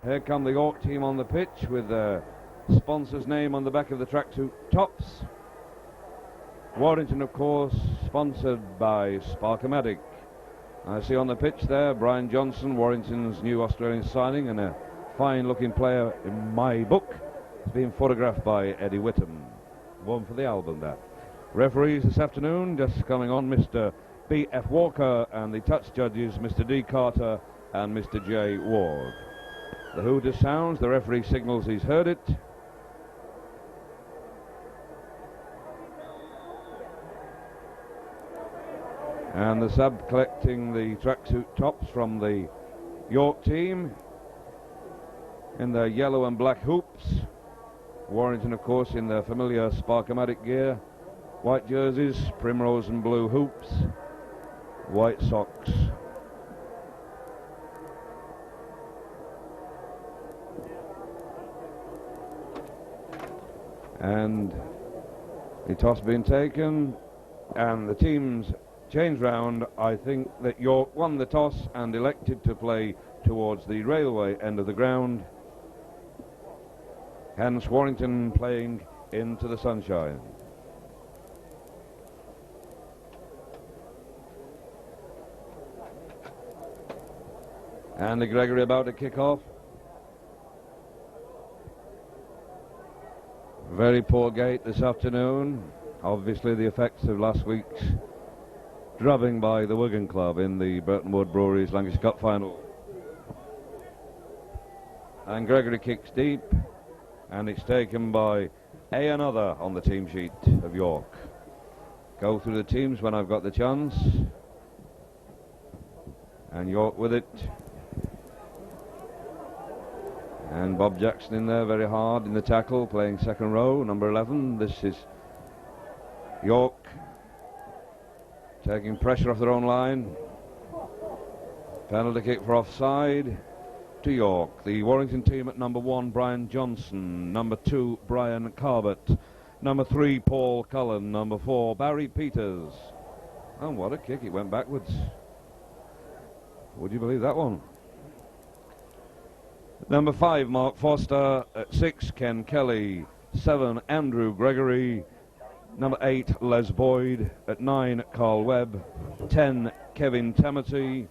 Here come the York team on the pitch with the sponsor's name on the back of the tracksuit tops. Warrington, of course, sponsored by Sparkomatic. I see on the pitch there Brian Johnson, Warrington's new Australian signing, and a fine-looking player in my book. It's being photographed by Eddie Whittam. One for the album, that. Referees this afternoon, just coming on, Mr. B.F. Walker, and the touch judges, Mr. D. Carter and Mr. J. Ward. The hooter sounds, the referee signals he's heard it. And the sub collecting the tracksuit tops from the York team in their yellow and black hoops. Warrington, of course, in their familiar Sparkomatic gear. White jerseys, primrose and blue hoops, white socks. And the toss being taken, and the teams changed round. I think that York won the toss and elected to play towards the railway end of the ground. Hence Warrington playing into the sunshine. Andy Gregory about to kick off. Very poor gate this afternoon. Obviously the effects of last week's drubbing by the Wigan Club in the Burton Wood Brewery's Lancashire Cup final. And Gregory kicks deep, and it's taken by another on the team sheet of York. Go through the teams when I've got the chance. And York with it. And Bob Jackson in there very hard in the tackle, playing second row, number 11. This is York taking pressure off their own line. Penalty kick for offside to York. The Warrington team at number 1, Brian Johnson. Number 2, Brian Carbett. Number 3, Paul Cullen. Number 4, Barry Peters. And what a kick, it went backwards. Would you believe that one? Number 5, Mark Foster. At 6, Ken Kelly. 7, Andrew Gregory. Number 8, Les Boyd. At 9, Carl Webb. 10, Kevin Tamati.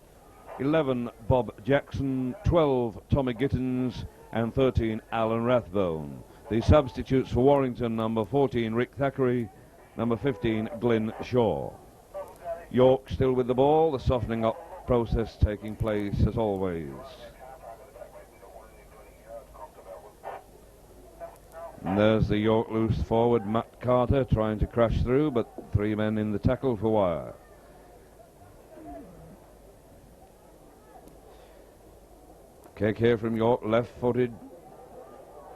11, Bob Jackson. 12, Tommy Gittins. And 13, Alan Rathbone. The substitutes for Warrington: number 14, Rick Thackeray. Number 15, Glyn Shaw. York still with the ball. The softening up process taking place as always. And there's the York loose forward, Matt Carter, trying to crash through, but 3 men in the tackle for wire. Kick here from York, left-footed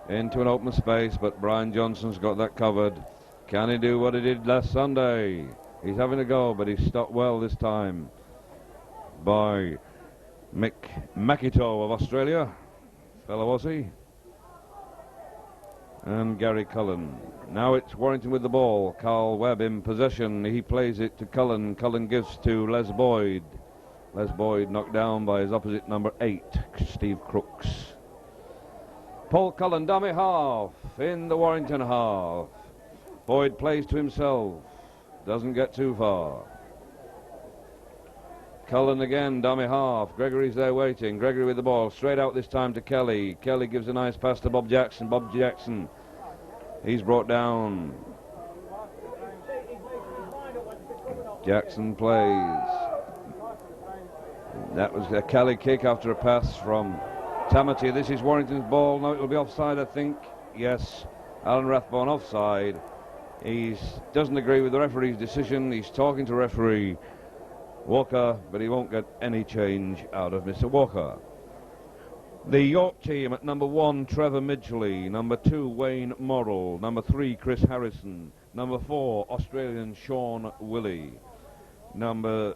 into an open space, but Brian Johnson's got that covered. Can he do what he did last Sunday? He's having a go, but he's stopped well this time by Mick Makito of Australia, fellow Aussie. And Gary Cullen. Now it's Warrington with the ball. Carl Webb in possession. He plays it to Cullen. Cullen gives to Les Boyd. Les Boyd knocked down by his opposite, number 8, Steve Crooks. Paul Cullen, dummy half, in the Warrington half. Boyd plays to himself. Doesn't get too far. Cullen again, dummy half. Gregory's there waiting. Gregory with the ball. Straight out this time to Kelly. Kelly gives a nice pass to Bob Jackson. Bob Jackson. He's brought down. Jackson plays. That was a Kelly kick after a pass from Tamati. This is Warrington's ball. No, it will be offside, I think. Yes. Alan Rathbone offside. He doesn't agree with the referee's decision. He's talking to referee Walker, but he won't get any change out of Mr. Walker. The York team at number 1, Trevor Midgley. Number 2, Wayne Morrill. Number 3, Chris Harrison. Number 4, Australian Sean Willey. Number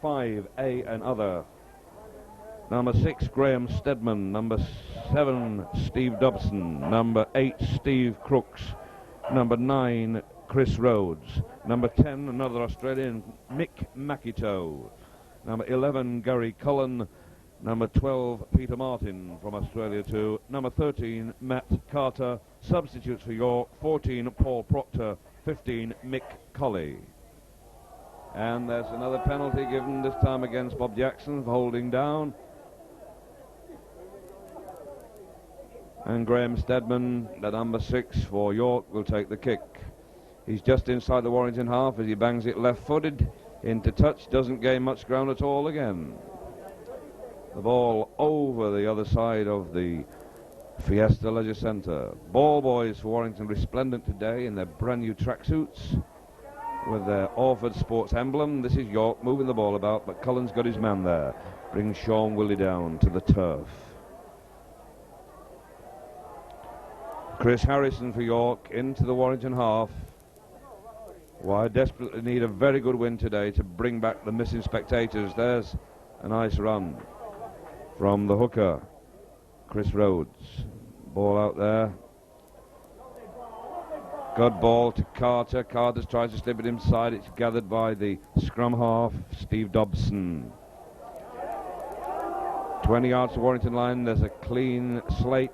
5, and other. Number 6, Graham Stedman. Number 7, Steve Dobson. Number 8, Steve Crooks. Number 9, Chris Rhodes. Number 10, another Australian, Mick Makito. Number 11, Gary Cullen. Number 12, Peter Martin from Australia too. Number 13, Matt Carter. Substitutes for York, 14, Paul Proctor. 15, Mick Colley. And there's another penalty given, this time against Bob Jackson for holding down. And Graham Steadman, the number 6 for York, will take the kick. He's just inside the Warrington half as he bangs it left-footed into touch. Doesn't gain much ground at all again. The ball over the other side of the Fiesta Leisure Centre. Ball boys for Warrington resplendent today in their brand new tracksuits with their Orford Sports emblem. This is York moving the ball about, but Cullen's got his man there. Brings Sean Willie down to the turf. Chris Harrison for York into the Warrington half. Why, desperately need a very good win today to bring back the missing spectators. There's a nice run from the hooker, Chris Rhodes. Ball out there. Good ball to Carter. Carter tries to slip it inside. It's gathered by the scrum half, Steve Dobson. 20 yards to Warrington line. There's a clean slate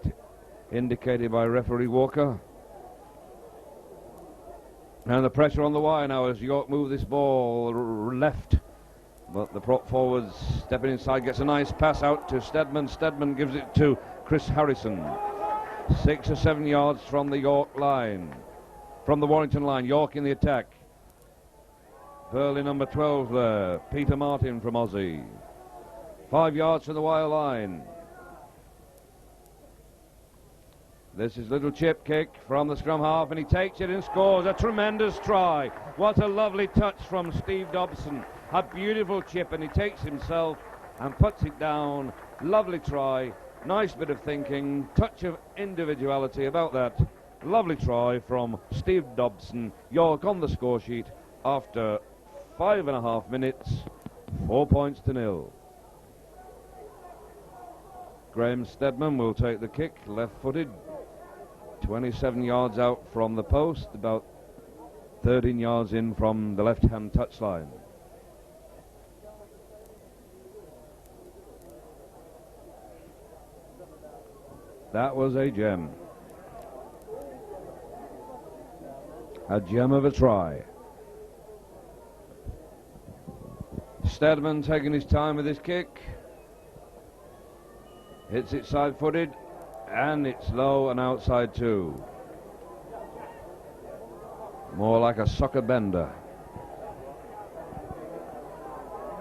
indicated by referee Walker. And the pressure on the wire now as York move this ball left. But the prop forwards stepping inside, gets a nice pass out to Steadman. Steadman gives it to Chris Harrison. 6 or 7 yards from the York line. From the Warrington line, York in the attack. Burley number 12 there, Peter Martin from Aussie. 5 yards from the wire line. This is little chip kick from the scrum half, and he takes it and scores a tremendous try. What a lovely touch from Steve Dobson. A beautiful chip, and he takes himself and puts it down. Lovely try, nice bit of thinking, touch of individuality about that. Lovely try from Steve Dobson. York on the score sheet after 5.5 minutes, 4 points to 0. Graham Steadman will take the kick, left-footed. 27 yards out from the post, about 13 yards in from the left-hand touchline. That was a gem. A gem of a try. Steadman taking his time with his kick. Hits it side-footed. And it's low and outside too. More like a soccer bender.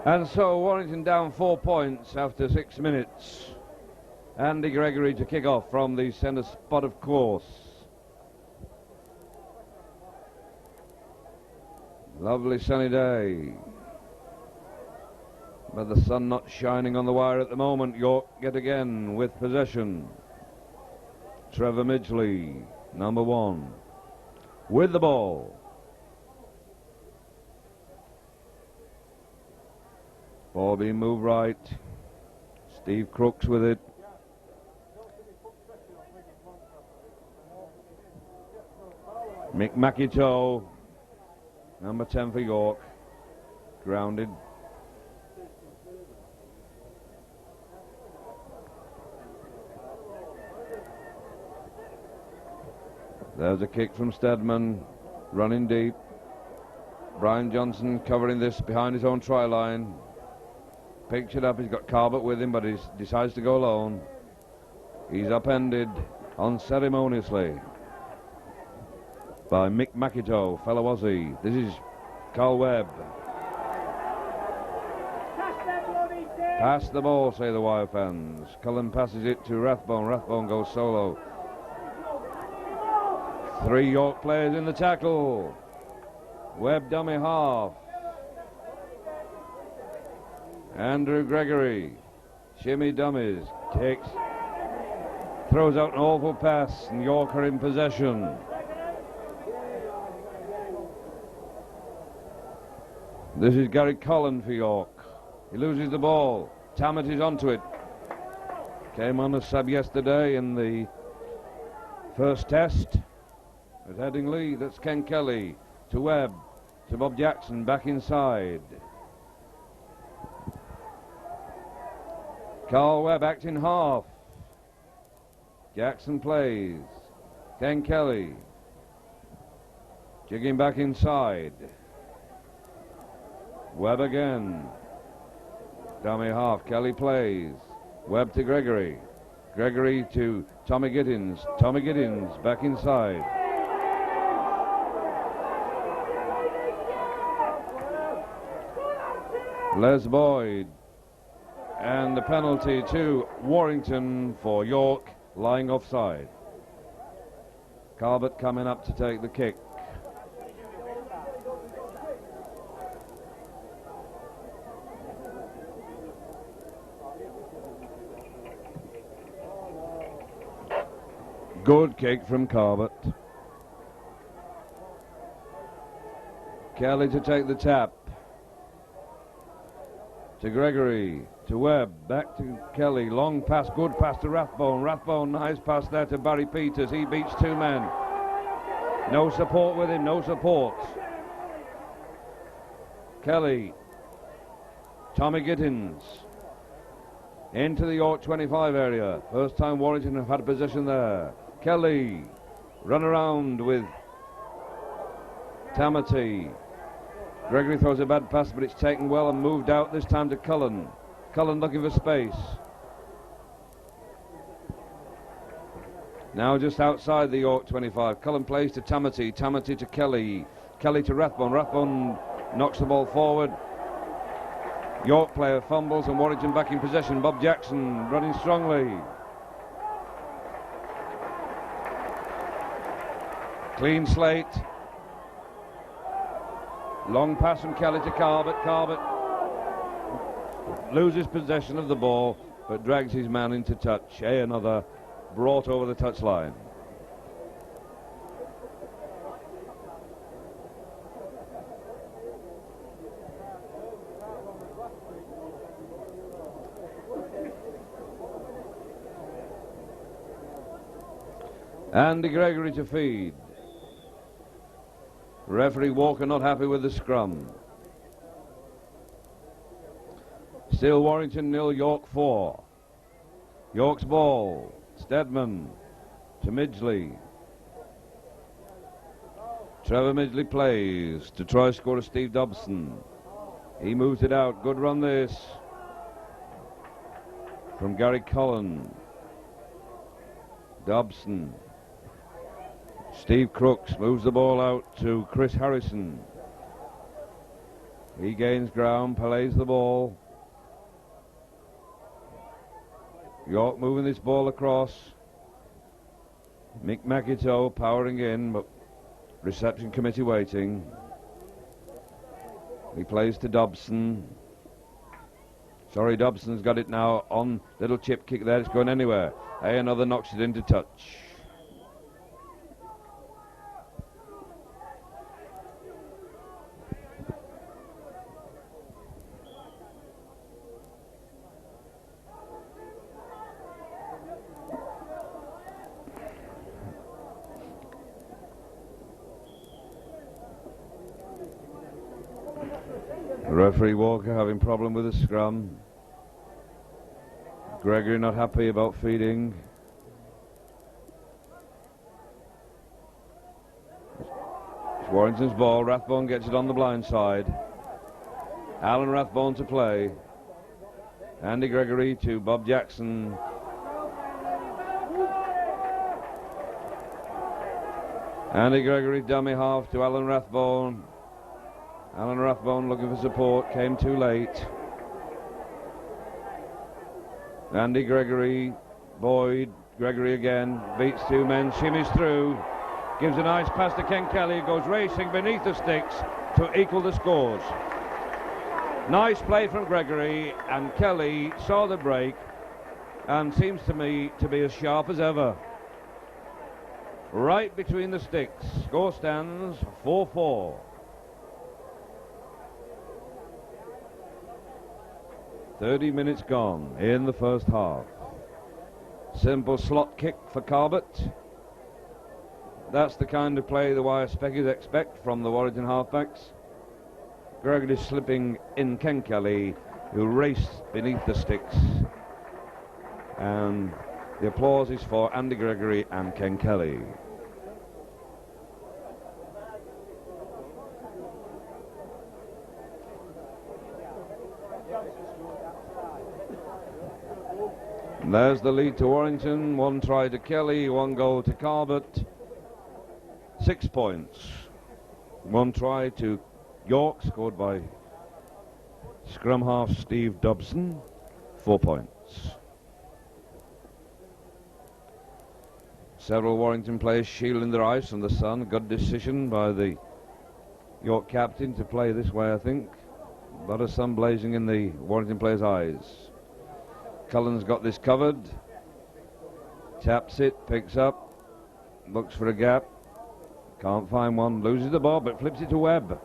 And so Warrington down 4 points after 6 minutes. Andy Gregory to kick off from the centre spot of course. Lovely sunny day. But the sun not shining on the wire at the moment. York yet again with possession. Trevor Midgley, number 1, with the ball. Ball being moved right. Steve Crooks with it. Mick McIntosh, number 10 for York, grounded. There's a kick from Steadman, running deep. Brian Johnson covering this behind his own try line. Picks it up, he's got Carbot with him, but he decides to go alone. He's upended unceremoniously by Mick McIntosh, fellow Aussie. This is Carl Webb. Pass the ball, say the Wire fans. Cullen passes it to Rathbone. Rathbone goes solo. 3 York players in the tackle. Webb dummy half. Andrew Gregory. Shimmy dummies. Takes. Throws out an awful pass, and York are in possession. This is Gary Cullen for York. He loses the ball. Tammet is onto it. Came on a sub yesterday in the first test. At Headingley, that's Ken Kelly to Webb, to Bob Jackson, back inside. Carl Webb acting half. Jackson plays. Ken Kelly jigging back inside. Webb again. Dummy half. Kelly plays. Webb to Gregory. Gregory to Tommy Giddins. Tommy Giddins back inside. Les Boyd. And the penalty to Warrington for York, lying offside. Carbett coming up to take the kick. Good kick from Carbett. Kelly to take the tap. To Gregory, to Webb, back to Kelly, long pass, good pass to Rathbone. Rathbone, nice pass there to Barry Peters. He beats two men. No support with him, no support. Kelly, Tommy Giddins, into the York 25 area. First time Warrington have had a position there. Kelly, run around with Tamati. Gregory throws a bad pass, but it's taken well and moved out this time to Cullen. Cullen looking for space. Now just outside the York 25. Cullen plays to Tamati. Tamati to Kelly. Kelly to Rathbone. Rathbone knocks the ball forward. York player fumbles and Warrington back in possession. Bob Jackson running strongly. Clean slate. Long pass from Kelly to Carbett. Carbett loses possession of the ball, but drags his man into touch. Another brought over the touchline. Andy Gregory to feed. Referee Walker not happy with the scrum. Still Warrington 0, York 4. York's ball. Stedman to Midgley. Trevor Midgley plays to try to score to Steve Dobson. He moves it out. Good run this from Gary Cullen. Dobson. Steve Crooks moves the ball out to Chris Harrison. He gains ground, plays the ball. York moving this ball across. Mick McIntoe powering in, but reception committee waiting. He plays to Dobson. Sorry, Dobson's got it now on little chip kick there. It's going anywhere. Hey, another knocks it into touch. Referee Walker having problem with the scrum. Gregory not happy about feeding. It's Warrington's ball. Rathbone gets it on the blind side. Alan Rathbone to play. Andy Gregory to Bob Jackson. Andy Gregory dummy half to Alan Rathbone. Alan Rathbone looking for support, came too late. Andy Gregory, Boyd, Gregory again, beats two men, shimmies through, gives a nice pass to Ken Kelly, goes racing beneath the sticks to equal the scores. Nice play from Gregory, and Kelly saw the break and seems to me to be as sharp as ever. Right between the sticks, score stands 4-4. 30 minutes gone in the first half. Simple slot kick for Carbett. That's the kind of play the wire speckers expect from the Warrington halfbacks. Gregory slipping in Ken Kelly, who raced beneath the sticks And the applause is for Andy Gregory and Ken Kelly. And there's the lead to Warrington. 1 try to Kelly, 1 goal to Carbett. 6 points. 1 try to York, scored by scrum half Steve Dobson. 4 points. Several Warrington players shielding their eyes from the sun. Good decision by the York captain to play this way, I think. A lot of sun blazing in the Warrington players' eyes. Cullen's got this covered. Taps it, picks up, looks for a gap. Can't find one, loses the ball, but flips it to Webb.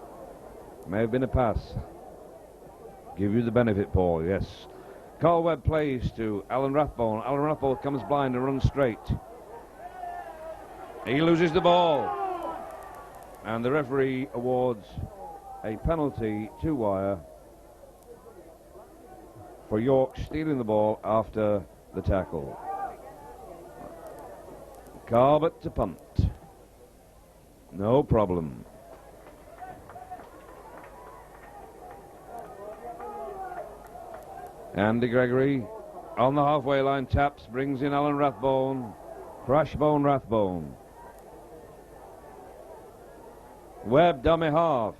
May have been a pass. Give you the benefit, Paul, yes. Carl Webb plays to Alan Rathbone. Alan Rathbone comes blind and runs straight. He loses the ball. And the referee awards a penalty to wire for York stealing the ball after the tackle. Carbett to punt. No problem. Andy Gregory on the halfway line, taps, brings in Alan Rathbone. Crashbone Rathbone. Webb, dummy half.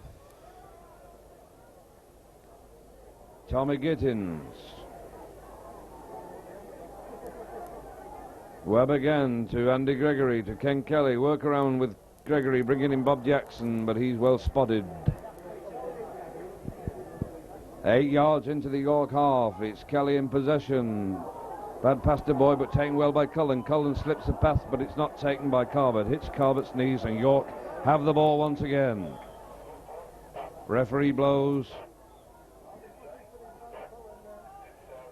Tommy Gittins. Webb again to Andy Gregory, to Ken Kelly. Work around with Gregory, bringing in Bob Jackson, but he's well spotted. 8 yards into the York half. It's Kelly in possession. Bad pass to Boy, but taken well by Cullen. Cullen slips the pass, but it's not taken by Carbett. Hits Carbett's knees, and York have the ball once again. Referee blows.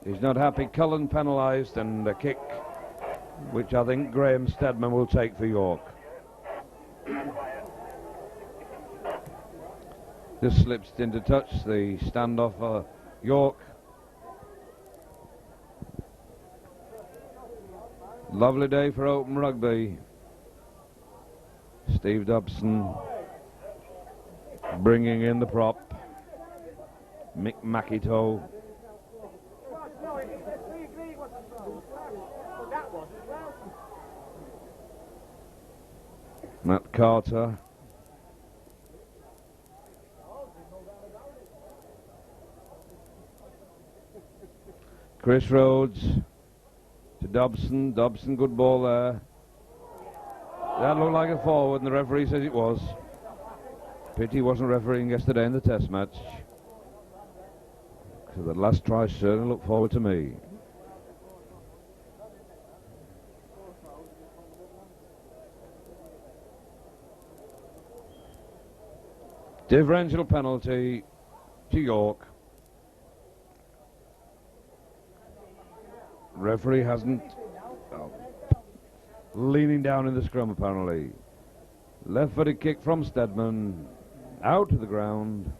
He's not happy. Cullen penalised, and a kick, which I think Graham Stedman will take for York. Just slips into touch. The standoff for York. Lovely day for open rugby. Steve Dobson bringing in the prop. Mick McIntosh. Matt Carter. Chris Rhodes to Dobson. Dobson, good ball there. That looked like a forward, and the referee says it was. Pity wasn't refereeing yesterday in the test match. So the last try certainly looked forward to me. Differential penalty to York. Referee hasn't. Leaning down in the scrum apparently. Left-footed kick from Stedman. Out to the ground.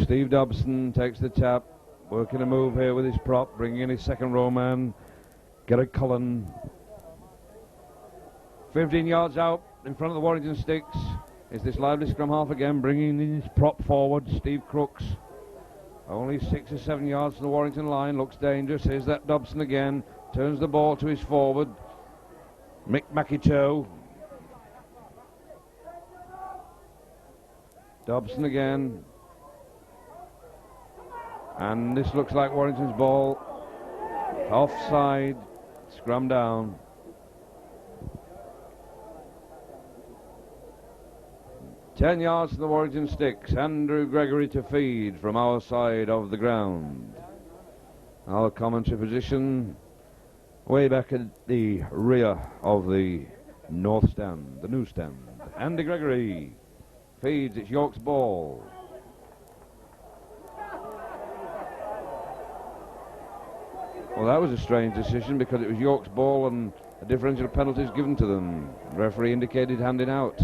Steve Dobson takes the tap. Working a move here with his prop. Bringing in his second row man. Garrett Cullen. 15 yards out in front of the Warrington sticks. Is this lively scrum half again. Bringing in his prop forward. Steve Crooks. Only 6 or 7 yards from the Warrington line. Looks dangerous. Here's that Dobson again. Turns the ball to his forward. Mick McIntosh. Dobson again. And this looks like Warrington's ball. Offside. Scrum down. 10 yards to the Warrington sticks. Andrew Gregory to feed from our side of the ground. Our commentary position way back at the rear of the north stand, the new stand. Andy Gregory feeds. It's York's ball. Well, that was a strange decision because it was York's ball and a differential penalty is given to them. The referee indicated handing out.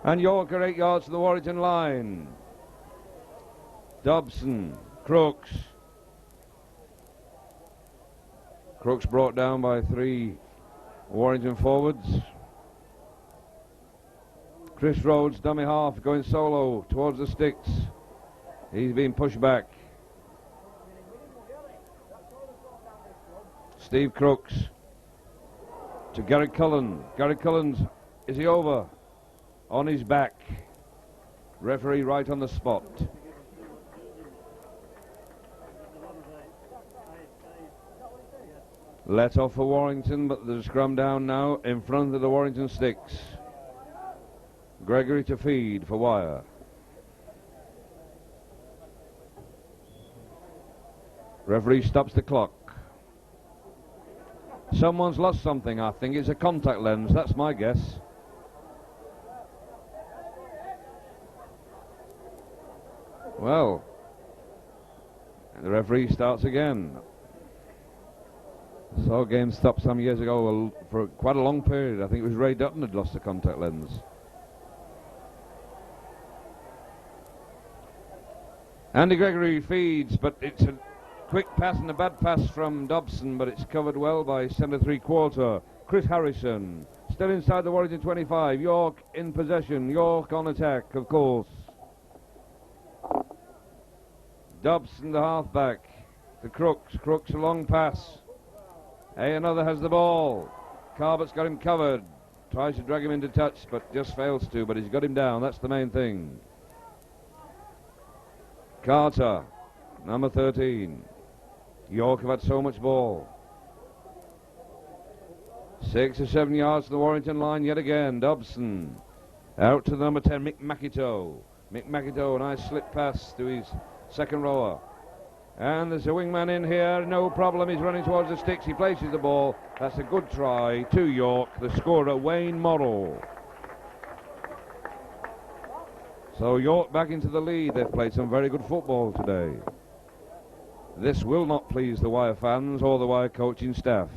And York are 8 yards to the Warrington line. Dobson, Crooks. Crooks brought down by 3 Warrington forwards. Chris Rhodes, dummy half, going solo towards the sticks. He's being pushed back. Steve Crooks to Garrett Cullen. Garrett Cullen's, is he over? On his back. Referee right on the spot. Let off for Warrington, but there's a scrum down now in front of the Warrington sticks. Gregory to feed for wire. Referee stops the clock. Someone's lost something, I think. It's a contact lens, that's my guess. Well, the referee starts again. Saw a game stopped some years ago for quite a long period. I think it was Ray Dutton had lost a contact lens. Andy Gregory feeds, but it's a quick pass and a bad pass from Dobson, but it's covered well by centre 3/4. Chris Harrison, still inside the Warrington 25. York in possession. York on attack, of course. Dobson, the halfback. To Crooks. Crooks, a long pass. Another has the ball. Carbert's got him covered. Tries to drag him into touch, but just fails to. But he's got him down. That's the main thing. Carter, number 13. York have had so much ball. 6 or 7 yards to the Warrington line yet again. Dobson. Out to the number 10, Mick McIntoe. Mick McIntoe, a nice slip pass to his second rower. And there's a wingman in here, no problem, he's running towards the sticks, he places the ball. That's a good try to York, the scorer Wayne Morrill. So York back into the lead. They've played some very good football today. This will not please the Wire fans or the Wire coaching staff.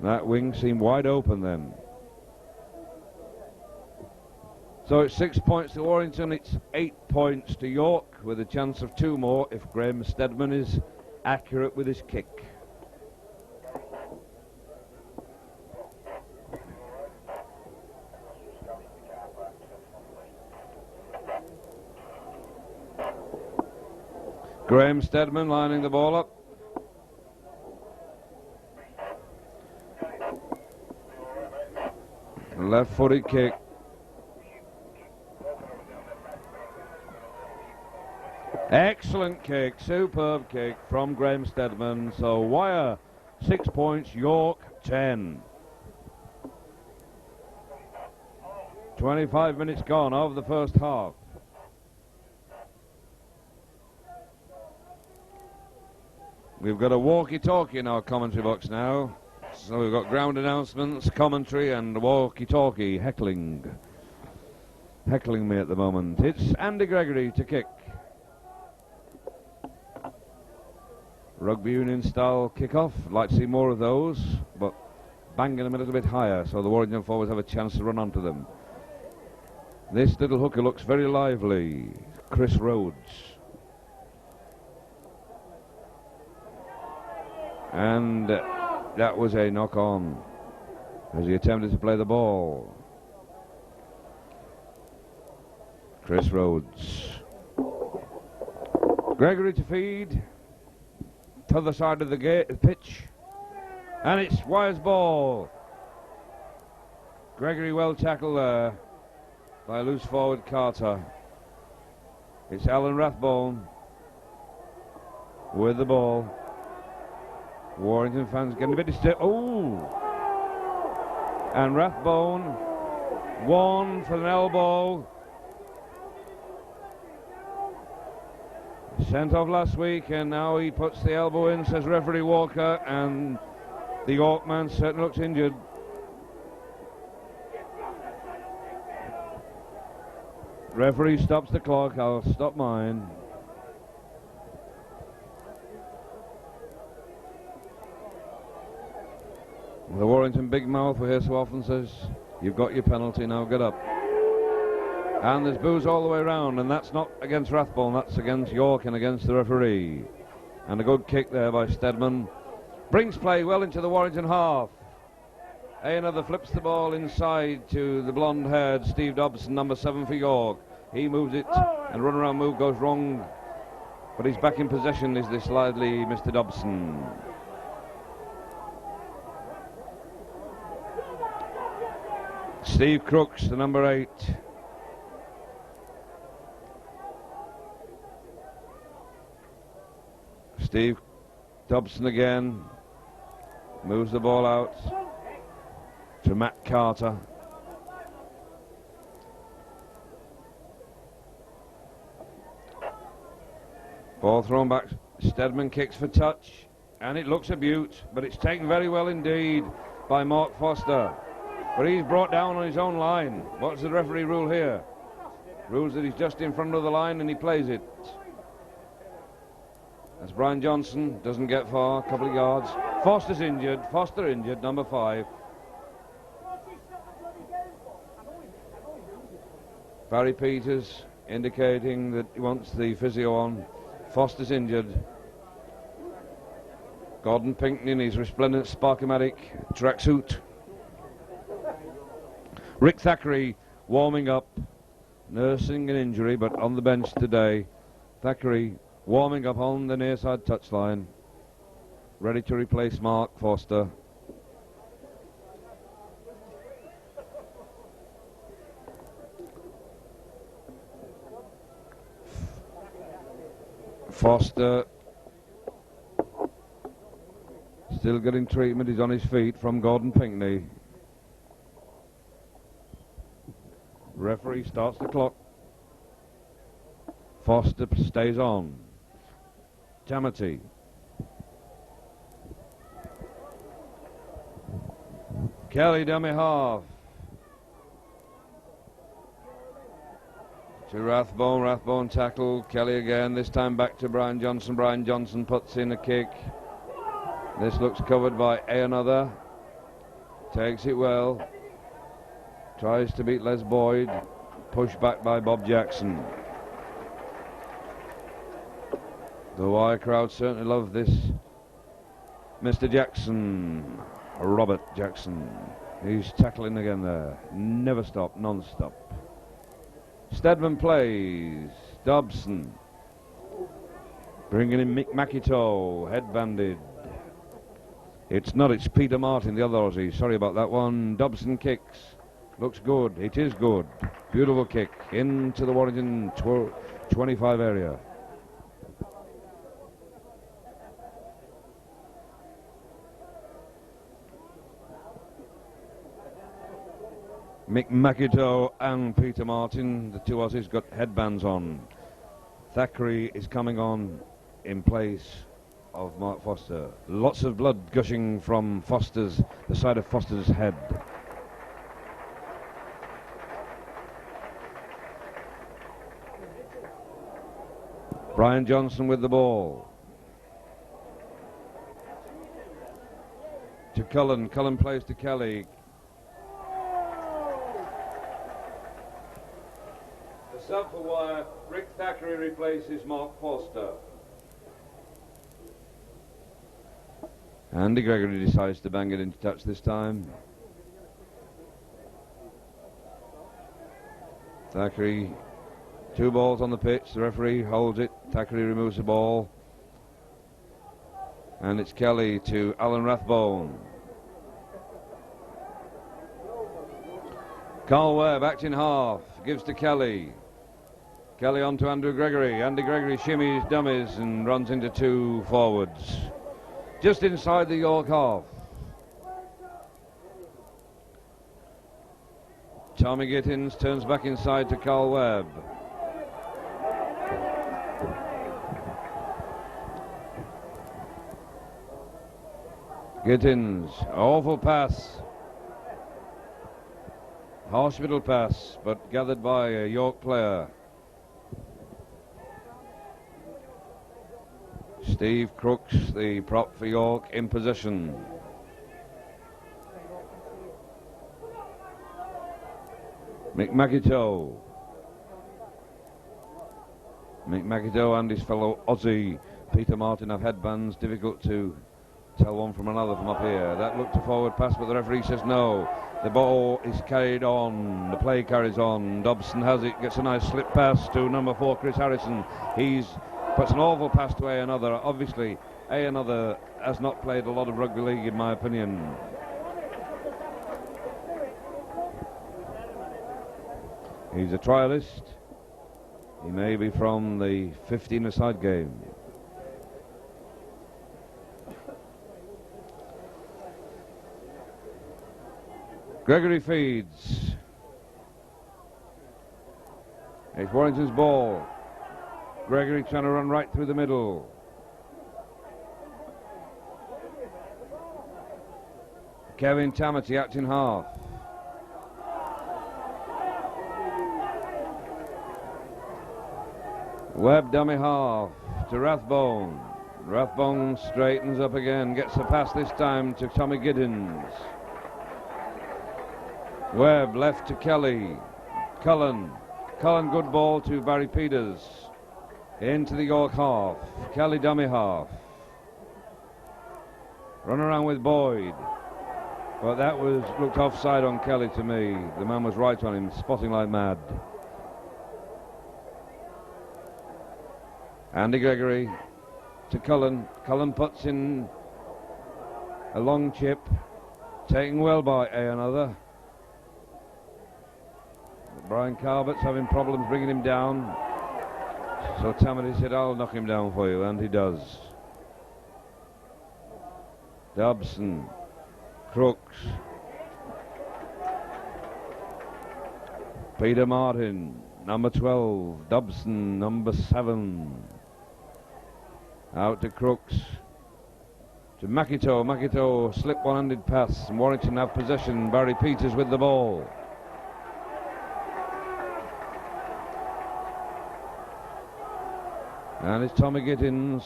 That wing seemed wide open then. So it's 6 points to Warrington, it's 8 points to York, with a chance of 2 more if Graham Steadman is accurate with his kick. Graham Steadman lining the ball up. Left-footed kick. Excellent kick, superb kick from Graham Steadman. So Wire 6 points, York 10. 25 minutes gone of the first half. We've got a walkie-talkie in our commentary box now. So we've got ground announcements, commentary and walkie-talkie heckling me at the moment. It's Andy Gregory to kick. Rugby union style kickoff. Like to see more of those, but banging them a little bit higher so the Warrington forwards have a chance to run onto them. This little hooker looks very lively. Chris Rhodes. And that was a knock on as he attempted to play the ball. Chris Rhodes. Gregory to feed. To the side of the pitch. And it's Wire's ball. Gregory well tackled there by loose forward Carter. It's Alan Rathbone with the ball. Warrington fans getting a bit disturbed. Oh! And Rathbone, one for an elbow. Sent off last week, and now he puts the elbow in, says referee Walker, and the York man certainly looks injured. Referee stops the clock, I'll stop mine. The Warrington big mouth we hear so often says, you've got your penalty, now get up. And there's boos all the way around, and that's not against Rathbone, that's against York and against the referee. And a good kick there by Steadman. Brings play well into the Warrington half. Another flips the ball inside to the blonde-haired Steve Dobson, number 7 for York. He moves it, and run-around move goes wrong. But he's back in possession, is this lively Mr. Dobson. Steve Crooks, the number 8. Steve Dobson again. Moves the ball out to Matt Carter. Ball thrown back. Steadman kicks for touch, and it looks a beaut, but it's taken very well indeed by Mark Foster. But he's brought down on his own line. What's the referee rule here? Rules that he's just in front of the line and he plays it. As Brian Johnson doesn't get far, a couple of yards. Foster injured, number 5. Barry Peters indicating that he wants the physio on. Foster's injured. Gordon Pinkney in his resplendent Sparkomatic tracksuit. Rick Thackeray warming up, nursing an injury, but on the bench today. Thackeray warming up on the near side touchline, ready to replace Mark Foster. Foster still getting treatment. He's on his feet from Gordon Pinkney. Referee starts the clock. Foster stays on. Tamati. Kelly dummy half. To Rathbone. Rathbone tackle. Kelly again. This time back to Brian Johnson. Brian Johnson puts in a kick. This looks covered by another. Takes it well. Tries to beat Les Boyd. Pushed back by Bob Jackson. The wire crowd certainly love this Mr. Jackson. Robert Jackson. He's tackling again there. Never stop, non-stop. Steadman plays. Dobson. Bringing in Mick McIntosh. Headbanded. It's not, it's Peter Martin, the other Aussie. Sorry about that one. Dobson kicks. Looks good. It is good. Beautiful kick into the Warrington 25 area. Mick McIntosh and Peter Martin, the two Aussies, got headbands on. Thackeray is coming on in place of Mark Foster. Lots of blood gushing from the side of Foster's head. Brian Johnson with the ball. To Cullen. Cullen plays to Kelly. The sub for wire. Rick Thackeray replaces Mark Foster. Andy Gregory decides to bang it into touch this time. Thackeray, 2 balls on the pitch. The referee holds it. Thackeray removes the ball. And it's Kelly to Alan Rathbone. Carl Webb, act in half. Gives to Kelly. Kelly on to Andrew Gregory. Andy Gregory shimmies, dummies, and runs into 2 forwards. Just inside the York half. Tommy Gittins turns back inside to Carl Webb. Gittins, awful pass. Hospital pass, but gathered by a York player. Steve Crooks, the prop for York, in position. Mick McIntosh. Mick McIntyre and his fellow Aussie Peter Martin have headbands. Difficult to tell one from another from up here. That looked a forward pass, but the referee says no. The ball is carried on. The play carries on. Dobson has it, gets a nice slip pass to number 4, Chris Harrison. He's puts an awful pass to another. Obviously, another has not played a lot of rugby league, in my opinion. He's a trialist. He may be from the 15-a-side game. Gregory feeds. It's Warrington's ball. Gregory trying to run right through the middle. Kevin Tamati out in half. Webb dummy half to Rathbone. Rathbone straightens up again, gets the pass this time to Tommy Giddens. Webb left to Kelly. Cullen, good ball to Barry Peters. Into the York half. Kelly dummy half. Run around with Boyd. But that looked offside on Kelly to me. The man was right on him, spotting like mad. Andy Gregory to Cullen. Cullen puts in a long chip. Taken well by another. Brian Carbert's having problems bringing him down. So Tamati said, I'll knock him down for you, and he does. Dobson. Crooks. Peter Martin, number 12. Dobson, number 7. Out to Crooks. To Makito. Makito slip one-handed pass. And Warrington have possession. Barry Peters with the ball. And it's Tommy Giddens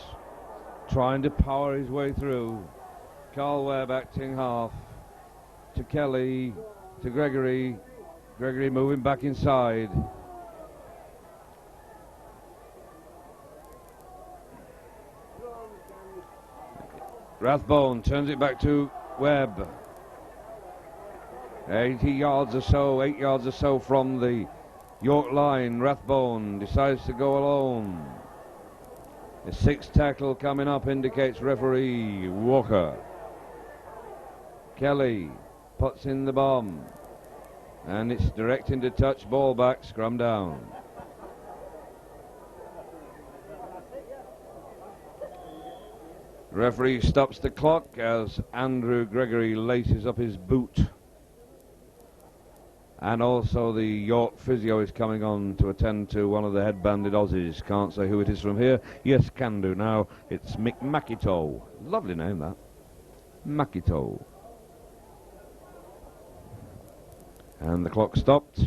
trying to power his way through. Carl Webb acting half. To Kelly. To Gregory. Gregory moving back inside. Rathbone turns it back to Webb. 8 yards or so from the York line. Rathbone decides to go alone. The 6th tackle coming up indicates referee Walker. Kelly puts in the bomb. And it's directing to touch, ball back, scrum down. Referee stops the clock as Andrew Gregory laces up his boot. And also the York physio is coming on to attend to one of the headbanded Aussies. Can't say who it is from here. Yes, can do now. It's Mick Makito. Lovely name, that. Makito. And the clock stopped.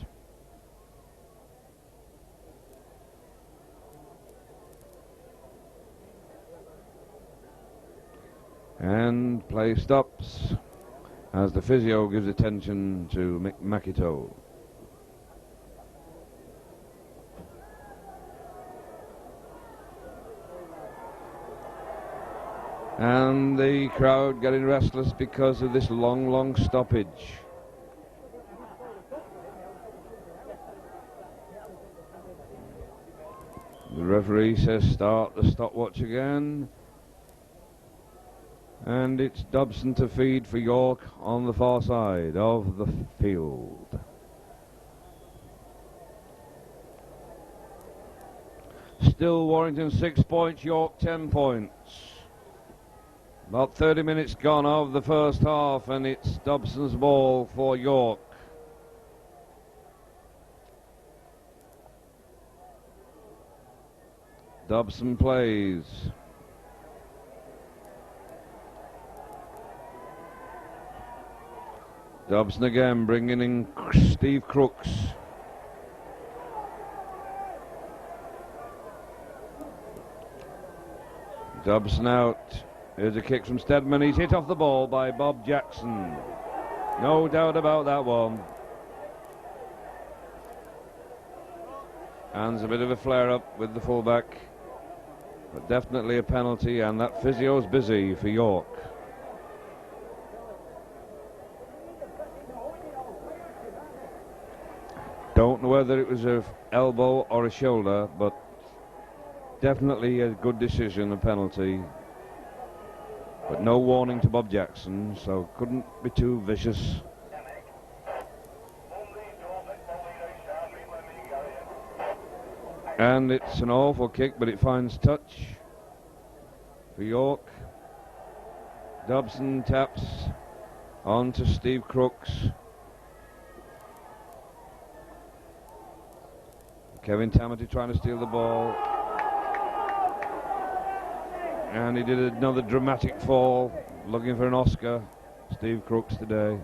And play stops as the physio gives attention to Mick Makito. And the crowd getting restless because of this long stoppage. The referee says start the stopwatch again. And it's Dobson to feed for York on the far side of the field. Still Warrington 6 points, York 10 points. About 30 minutes gone of the first half, and it's Dobson's ball for York. Dobson plays. Dobson again, bringing in Steve Crooks. Dobson out. Here's a kick from Stedman. He's hit off the ball by Bob Jackson. No doubt about that one. And there's a bit of a flare-up with the fullback. But definitely a penalty, and that physio's busy for York. Don't know whether it was an elbow or a shoulder, but definitely a good decision, a penalty. But no warning to Bob Jackson, so couldn't be too vicious. And it's an awful kick, but it finds touch for York. Dobson taps on to Steve Crooks. Kevin Tamati trying to steal the ball. And he did another dramatic fall, looking for an Oscar. Steve Crooks today.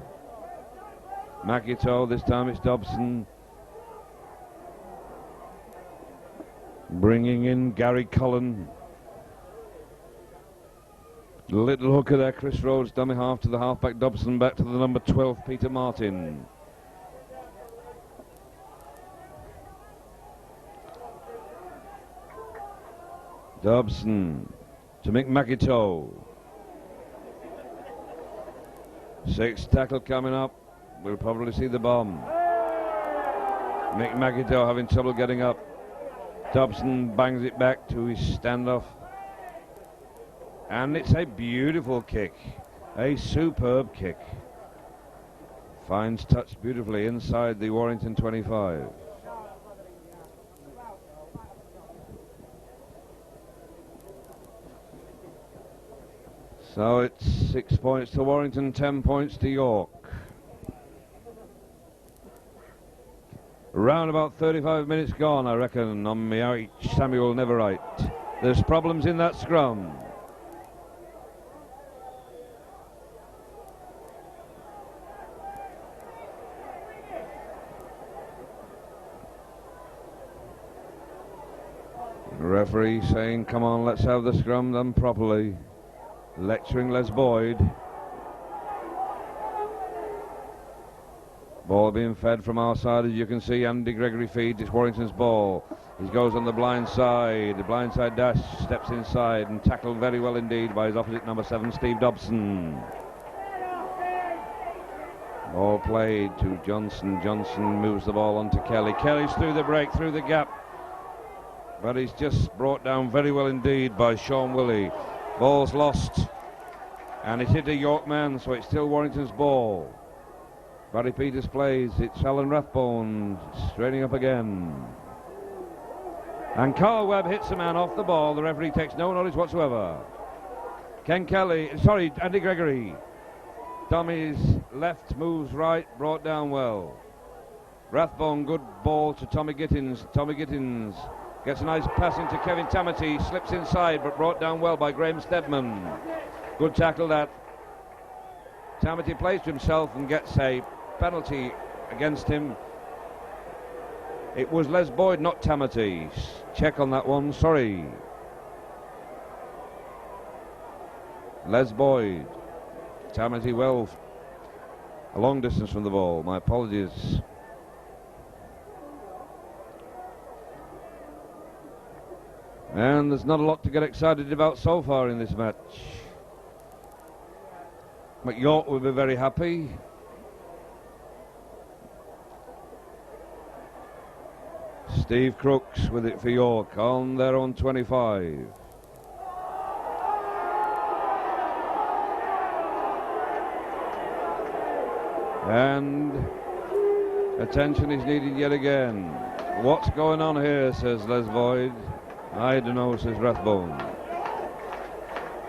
Makito, this time it's Dobson. Bringing in Gary Cullen. Little hooker there, Chris Rhodes, dummy half to the halfback Dobson, back to the number 12, Peter Martin. Dobson to Mick Makito. Sixth tackle coming up. We'll probably see the bomb. Mick Makito having trouble getting up. Dobson bangs it back to his standoff. And it's a beautiful kick. A superb kick. Finds touch beautifully inside the Warrington 25. So it's 6 points to Warrington, 10 points to York. Round about 35 minutes gone, I reckon, on me out Samuel Neverite. There's problems in that scrum. The referee saying, come on, let's have the scrum done properly. Lecturing Les Boyd. Ball being fed from our side, as you can see. Andy Gregory feeds. It's Warrington's ball. He goes on the blind side. The blind side dash, steps inside and tackled very well indeed by his opposite number 7, Steve Dobson. Ball played to Johnson. Johnson moves the ball on to Kelly. Kelly's through the break, through the gap. But he's just brought down very well indeed by Sean Willey. Ball's lost. And it hit a York man, so it's still Warrington's ball. Barry Peters plays. It's Alan Rathbone straining up again. And Carl Webb hits a man off the ball. The referee takes no notice whatsoever. Andy Gregory. Tommy's left, moves right, brought down well. Rathbone, good ball to Tommy Gittins. Tommy Gittins gets a nice pass into Kevin Tamati, slips inside, but brought down well by Graham Stedman. Good tackle that. Tamati plays to himself and gets a penalty against him. It was Les Boyd, not Tamati. Check on that one, sorry. Les Boyd. Tamati well a long distance from the ball. My apologies. And there's not a lot to get excited about so far in this match. York will be very happy. Steve Crooks with it for York on their own 25. And attention is needed yet again. What's going on here, says Les Boyd. I don't know, says Rathbone.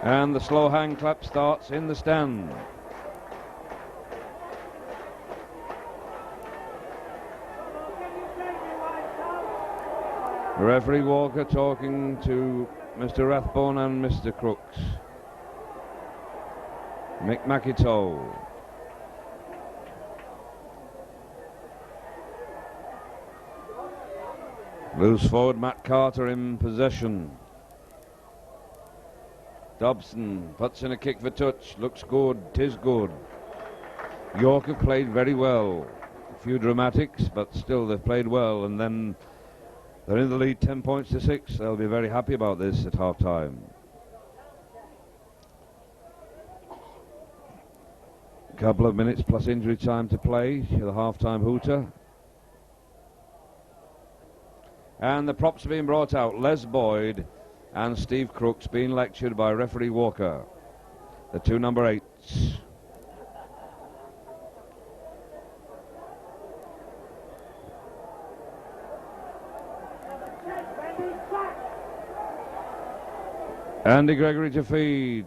And the slow hand clap starts in the stand. Referee Walker talking to Mr. Rathbone and Mr. Crooks. Mick Makito. Loose forward Matt Carter in possession. Dobson puts in a kick for touch. Looks good. 'Tis good. York have played very well. A few dramatics, but still they've played well. And then They're in the lead 10 points to 6. They'll be very happy about this at half time. Couple of minutes plus injury time to play, the half-time hooter. And the props are being brought out. Les Boyd and Steve Crooks being lectured by referee Walker. The two number 8s. Andy Gregory to feed.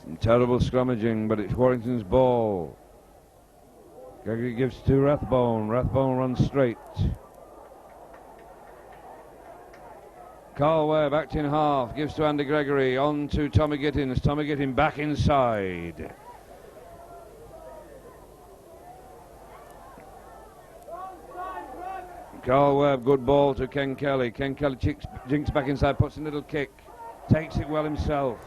Some terrible scrummaging, but it's Warrington's ball. Gregory gives to Rathbone. Rathbone runs straight. Carl Webb, acting half, gives to Andy Gregory. On to Tommy Gittins. Tommy Gittins back inside. Carl Webb, good ball to Ken Kelly. Ken Kelly jinks back inside, puts a little kick. Takes it well himself.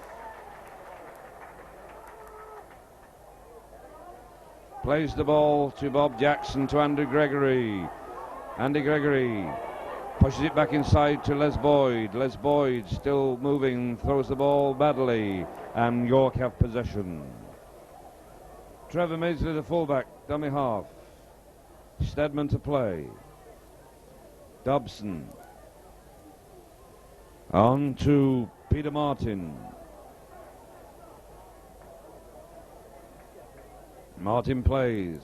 Plays the ball to Bob Jackson, to Andy Gregory. Andy Gregory pushes it back inside to Les Boyd. Les Boyd still moving, throws the ball badly, and York have possession. Trevor Maidsley, the fullback, dummy half. Stedman to play. Dobson. On to Peter Martin. Martin plays.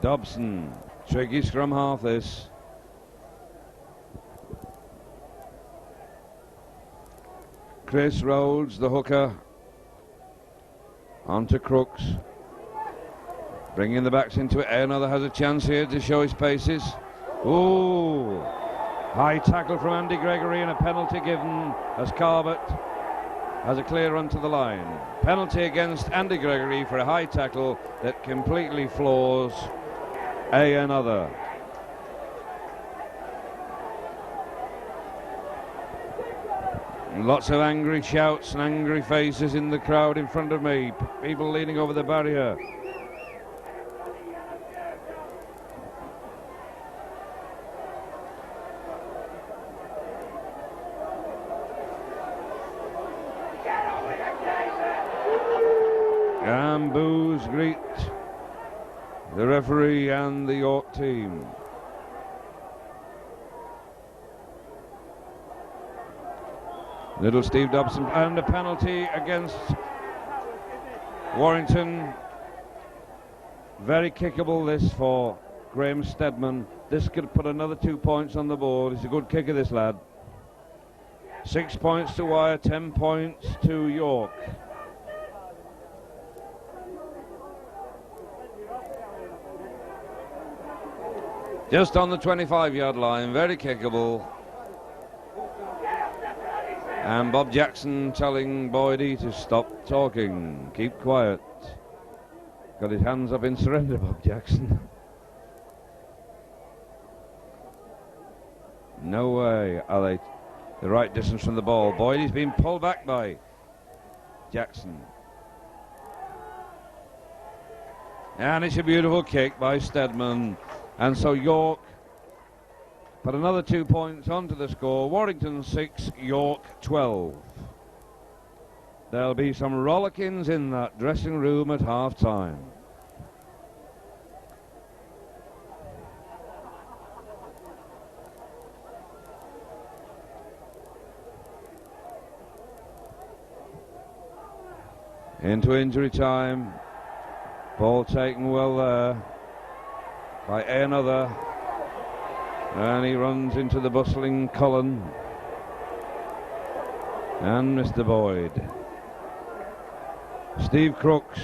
Dobson. Tricky scrum half this. Chris Rhodes, the hooker. On to Crooks. Bringing the backs into it. Another has a chance here to show his paces. Ooh. High tackle from Andy Gregory and a penalty given as Carbett has a clear run to the line. Penalty against Andy Gregory for a high tackle that completely floors another. Lots of angry shouts and angry faces in the crowd in front of me. People leaning over the barrier. And boos greet the referee and the York team. Little Steve Dobson, and a penalty against Warrington. Very kickable this for Graham Stedman. This could put another 2 points on the board. He's a good kicker, this lad. 6 points to Wire, 10 points to York. Just on the 25-yard line, very kickable. And Bob Jackson telling Boydie to stop talking, keep quiet. Got his hands up in surrender, Bob Jackson. No way are they the right distance from the ball. Boydie's been pulled back by Jackson. And it's a beautiful kick by Stedman. And so York put another 2 points onto the score. Warrington 6, York 12. There'll be some rollickings in that dressing room at half-time. Into injury time. Ball taken well there by another. And he runs into the bustling Cullen. And Mr. Boyd. Steve Crooks.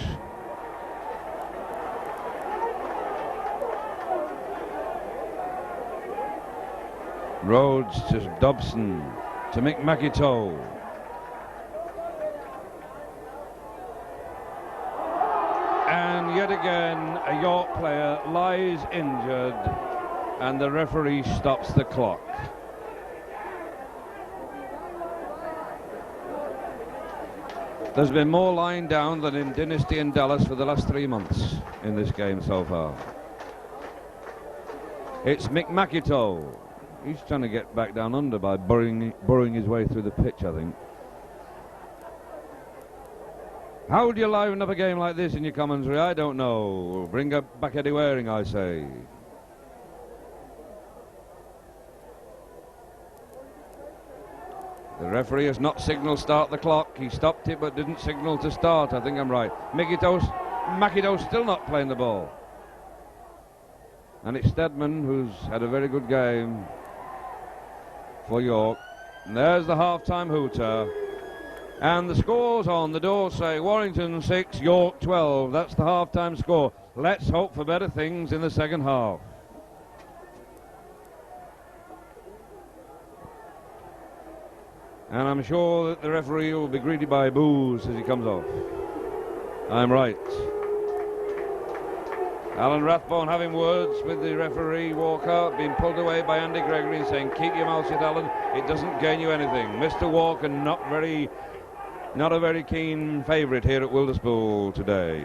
Rhodes to Dobson. To Mick McIntosh. And yet again, a York player lies injured, and the referee stops the clock. There's been more lying down than in Dynasty in Dallas for the last 3 months in this game so far. It's Mick McIntosh. He's trying to get back down under by burrowing his way through the pitch, I think. How do you liven up a game like this in your commentary? I don't know. Bring back Eddie Waring, I say. The referee has not signalled start the clock. He stopped it but didn't signal to start. I think I'm right. McIntosh still not playing the ball. And it's Stedman who's had a very good game for York. And there's the half-time hooter. And the scores on the door say Warrington 6, York 12. That's the half-time score. Let's hope for better things in the second half. And I'm sure that the referee will be greeted by boos as he comes off. I'm right. Alan Rathbone having words with the referee, Walker, being pulled away by Andy Gregory and saying, keep your mouth shut, Alan, it doesn't gain you anything. Mr. Walker not a very keen favourite here at Wilderspool today.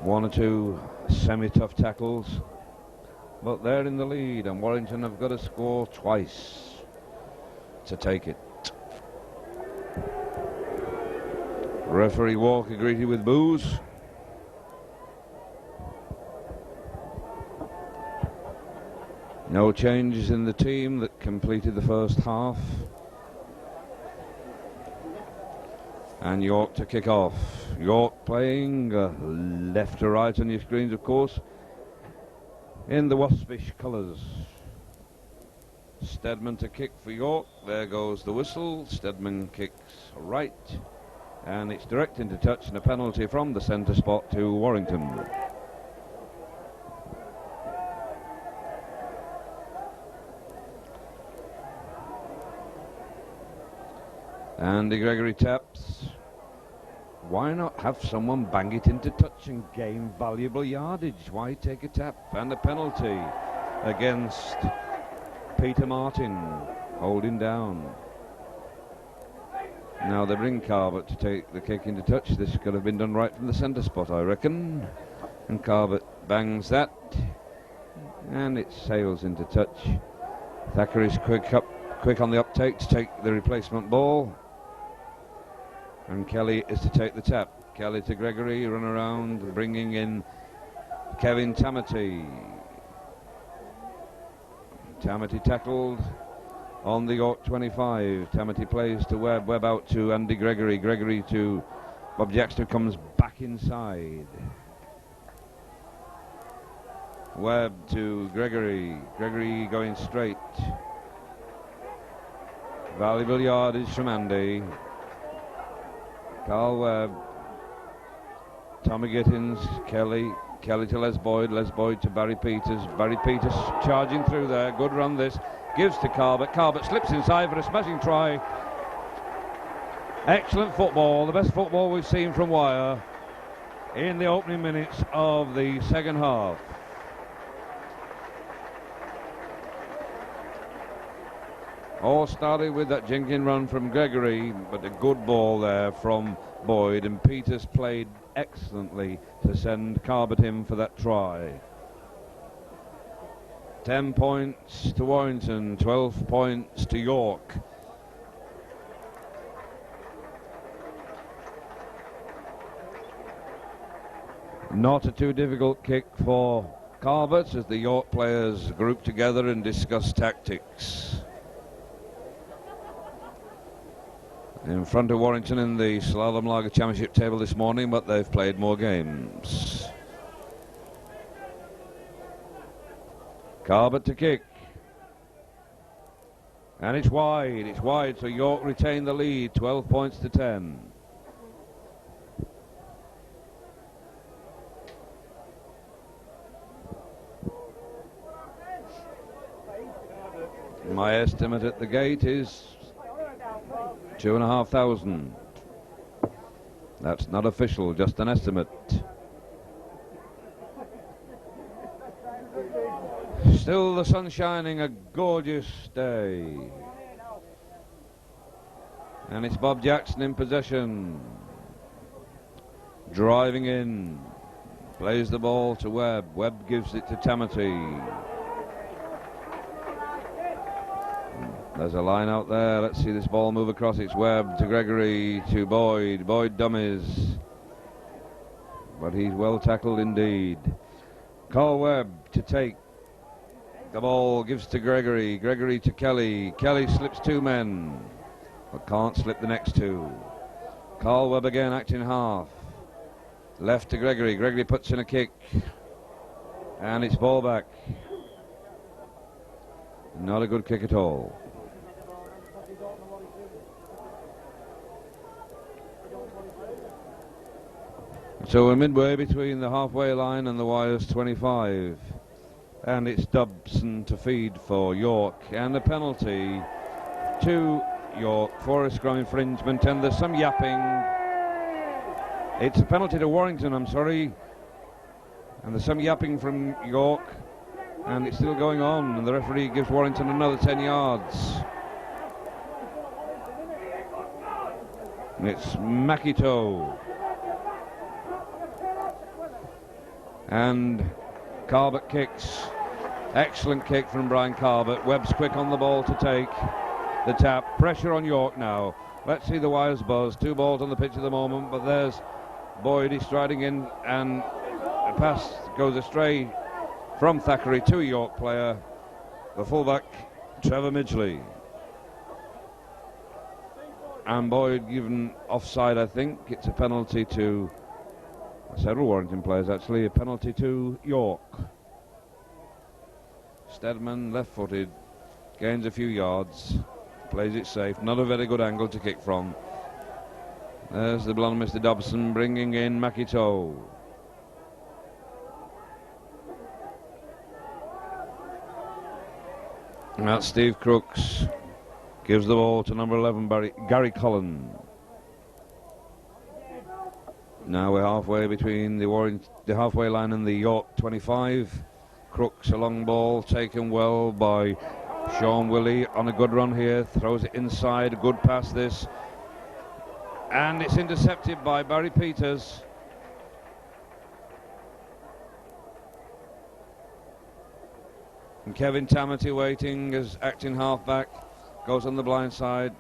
One or two semi-tough tackles, but they're in the lead and Warrington have got to score twice to take it. Referee Walker greeted with boos. No changes in the team that completed the first half. And York to kick off. York playing left to right on your screens, of course, in the waspish colours. Stedman to kick for York. There goes the whistle. Stedman kicks right. And it's direct into touch and a penalty from the centre spot to Warrington. Andy Gregory taps. Why not have someone bang it into touch and gain valuable yardage? Why take a tap? And a penalty against Peter Martin, holding down. Now they bring Carbot to take the kick into touch. This could have been done right from the centre spot, I reckon. And Carbot bangs that. And it sails into touch. Thackeray's quick on the uptake to take the replacement ball. And Kelly is to take the tap. Kelly to Gregory, run around, bringing in Kevin Tamati. Tamati tackled on the York 25. Tamati plays to Webb. Webb out to Andy Gregory. Gregory to Bob Jackson, who comes back inside. Webb to Gregory. Gregory going straight. Valuable yardage from Andy. Carl Webb. Tommy Gittins. Kelly. Kelly to Les Boyd. Les Boyd to Barry Peters. Barry Peters charging through there. Good run this. Gives to Carbot. Carbot slips inside for a smashing try. Excellent football. The best football we've seen from Wyre in the opening minutes of the second half. All started with that jinking run from Gregory, but a good ball there from Boyd, and Peters played excellently to send Carbot in for that try. 10 points to Warrington, 12 points to York. Not a too difficult kick for Carbot as the York players group together and discuss tactics. In front of Warrington in the Slalom Lager Championship table this morning, but they've played more games. Carbot to kick. And it's wide, so York retain the lead, 12 points to 10. My estimate at the gate is 2,500. That's not official, just an estimate. Still the sun shining, a gorgeous day. And it's Bob Jackson in possession. Driving in. Plays the ball to Webb. Webb gives it to Tamati. There's a line out there. Let's see this ball move across. It's Webb to Gregory to Boyd. Boyd dummies. But he's well tackled indeed. Carl Webb to take. The ball gives to Gregory. Gregory to Kelly. Kelly slips two men, but can't slip the next two. Carl Webb again acting half. Left to Gregory. Gregory puts in a kick. And it's ball back. Not a good kick at all. So we're midway between the halfway line and the wires 25. And it's Dobson to feed for York. And a penalty to York for a scrum infringement. And there's some yapping. It's a penalty to Warrington, I'm sorry. And there's some yapping from York. And it's still going on. And the referee gives Warrington another 10 yards. And it's Makito. And Carbett kicks. Excellent kick from Brian Carbett. Webb's quick on the ball to take the tap. Pressure on York now. Let's see the wires buzz. 2 balls on the pitch at the moment, but there's Boyd. He's striding in, and a pass goes astray from Thackeray to a York player. The fullback, Trevor Midgley. And Boyd given offside, I think. It's a penalty to several Warrington players, actually. A penalty to York. Steadman, left-footed, gains a few yards, plays it safe. Not a very good angle to kick from. There's the blonde Mr. Dobson bringing in Makito. And that's Steve Crooks. Gives the ball to number 11, Gary Cullen. Now we're halfway between the halfway line and the York 25. Crooks, a long ball taken well by Sean Willey on a good run here. Throws it inside. Good pass this. And it's intercepted by Barry Peters. And Kevin Tamati waiting as acting halfback. Goes on the blind side.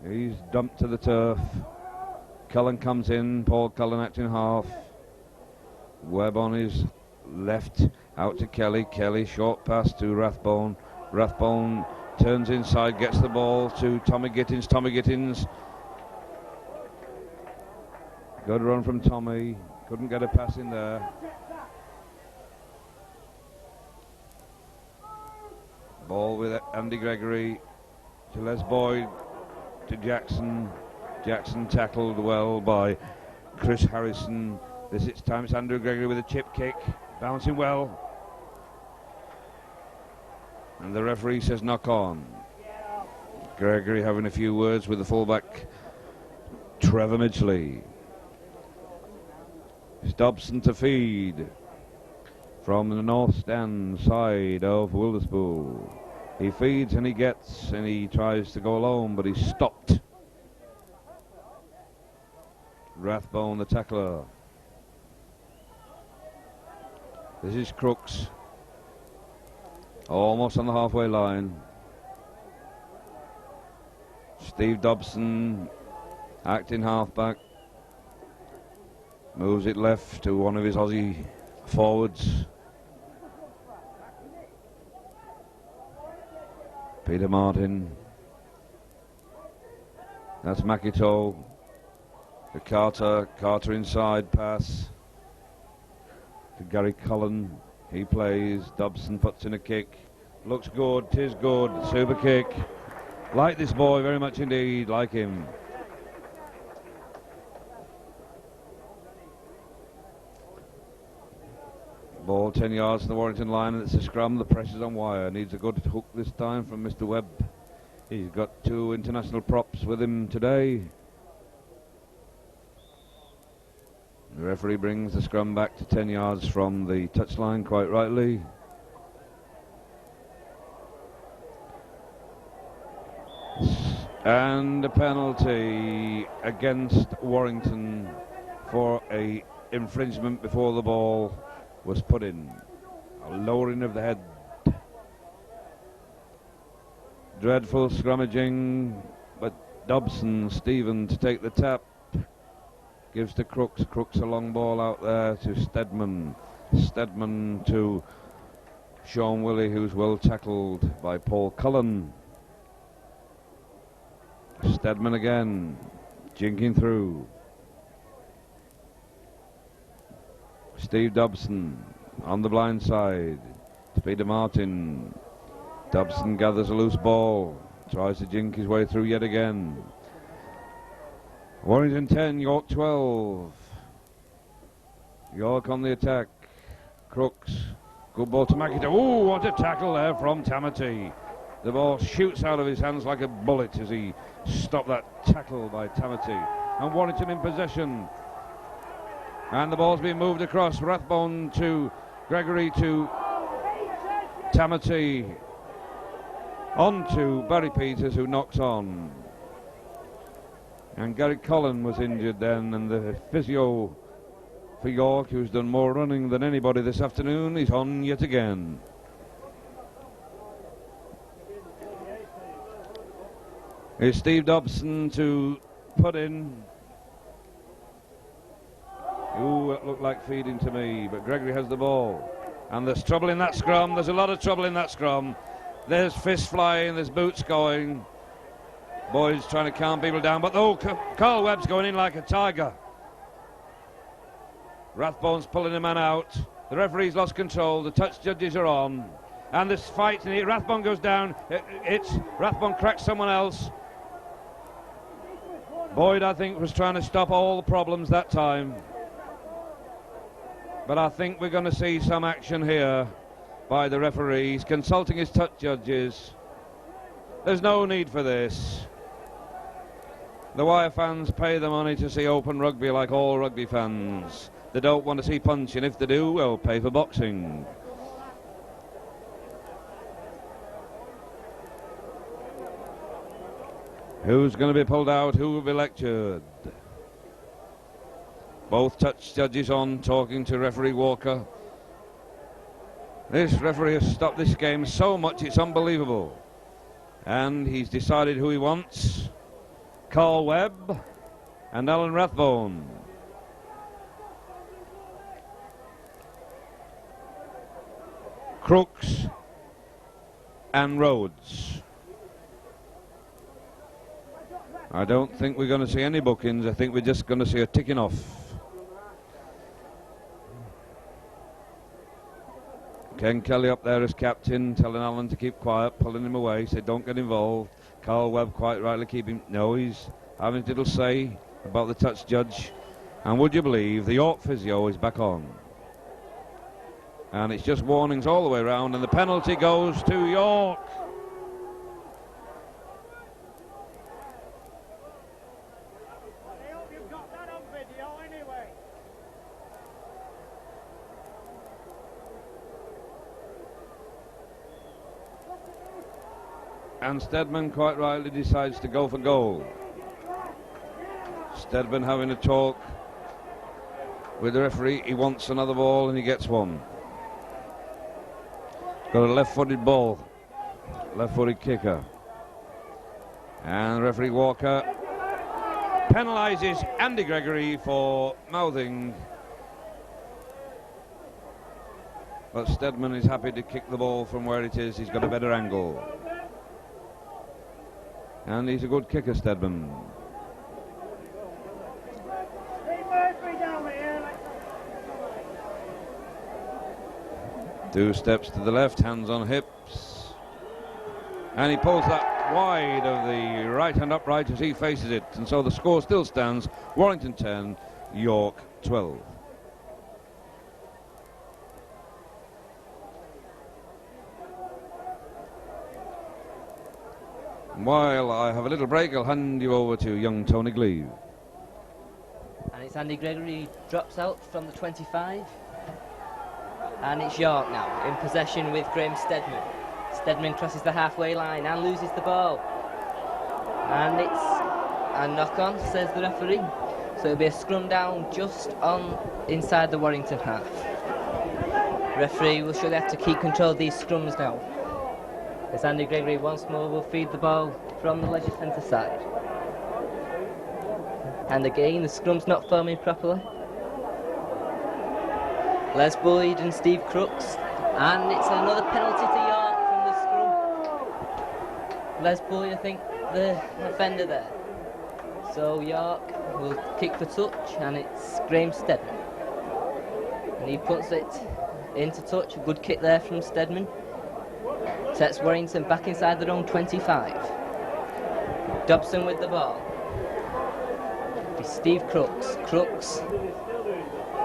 He's dumped to the turf. Cullen comes in. Paul Cullen acting half. Webb on his left. Out to Kelly. Kelly short pass to Rathbone. Rathbone turns inside. Gets the ball to Tommy Gittins. Tommy Gittins. Good run from Tommy. Couldn't get a pass in there. Ball with Andy Gregory to Les Boyd to Jackson. Jackson tackled well by Chris Harrison. This time it's Andrew Gregory with a chip kick, bouncing well. And the referee says knock on. Gregory having a few words with the fullback Trevor Midgley. It's Dobson to feed from the north stand side of Wilderspool. He feeds and he gets and he tries to go alone, but he's stopped. Rathbone, the tackler. This is Crooks. Almost on the halfway line. Steve Dobson acting halfback. Moves it left to one of his Aussie forwards. Peter Martin. That's Makito. To Carter. Carter inside pass. To Gary Cullen. He plays. Dobson puts in a kick. Looks good. 'Tis good. Super kick. Like this boy very much indeed. Like him. Ball 10 yards to the Warrington line, and it's a scrum. The pressure's on wire. Needs a good hook this time from Mr. Webb. He's got 2 international props with him today. The referee brings the scrum back to 10 yards from the touchline, quite rightly. And a penalty against Warrington for a infringement before the ball was put in. A lowering of the head. Dreadful scrummaging, but Dobson, Stephen to take the tap. Gives to Crooks. Crooks a long ball out there to Steadman. Steadman to Sean Willey, who's well tackled by Paul Cullen. Steadman again, jinking through. Steve Dobson on the blind side to Peter Martin. Dobson gathers a loose ball, tries to jink his way through yet again. Warrington 10, York 12. York on the attack. Crooks, good ball to McIntyre. Oh, what a tackle there from Tamati. The ball shoots out of his hands like a bullet as he stopped that tackle by Tamati. And Warrington in possession. And the ball's being moved across. Rathbone to Gregory to Tamati. On to Barry Peters, who knocks on. And Gary Collin was injured then, and the physio for York, who's done more running than anybody this afternoon, is on yet again. Here's Steve Dobson to put in. Ooh, it looked like feeding to me, but Gregory has the ball. And there's trouble in that scrum. There's a lot of trouble in that scrum. There's fists flying, there's boots going. Boys trying to calm people down, but oh, Carl Webb's going in like a tiger. Rathbone's pulling a man out. The referee's lost control. The touch judges are on. And this fight, and Rathbone goes down. Rathbone cracks someone else. Boyd, I think, was trying to stop all the problems that time. But I think we're going to see some action here by the referees, consulting his touch judges. There's no need for this. The Wire fans pay the money to see open rugby like all rugby fans. They don't want to see punching. If they do, well, pay for boxing. Who's going to be pulled out? Who will be lectured? Both touch judges on, talking to referee Walker. This referee has stopped this game so much it's unbelievable. And he's decided who he wants. Carl Webb and Alan Rathbone. Crooks and Rhodes. I don't think we're going to see any bookings. I think we're just going to see a ticking off. Ken Kelly up there as captain, telling Alan to keep quiet, pulling him away, said don't get involved. Carl Webb quite rightly keeping, no, he's having a little say about the touch judge. And would you believe, the York physio is back on. And it's just warnings all the way around, and the penalty goes to York. And Steadman quite rightly decides to go for goal. Steadman having a talk with the referee. He wants another ball and he gets one. Got a left-footed ball, left-footed kicker. And referee Walker penalises Andy Gregory for mouthing. But Steadman is happy to kick the ball from where it is. He's got a better angle. And he's a good kicker, Steadman. Two steps to the left, hands on hips. And he pulls that wide of the right hand upright as he faces it. And so the score still stands, Warrington 10, York 12. While I have a little break, I'll hand you over to young Tony Gleave. And it's Andy Gregory drops out from the 25. And it's York now in possession with Graham Steadman. Steadman crosses the halfway line and loses the ball. And it's a knock-on, says the referee. So it'll be a scrum down just on inside the Warrington half. Referee will surely have to keep control of these scrums now, as Andy Gregory once more will feed the ball from the leisure centre side. And again, the scrum's not forming properly. Les Boyd and Steve Crooks, and it's another penalty to York from the scrum. Les Boyd, I think, the offender there. So York will kick for touch, and it's Graham Stedman. And he puts it into touch, a good kick there from Stedman. Sets Warrington back inside their own 25. Dobson with the ball. It's Steve Crooks. Crooks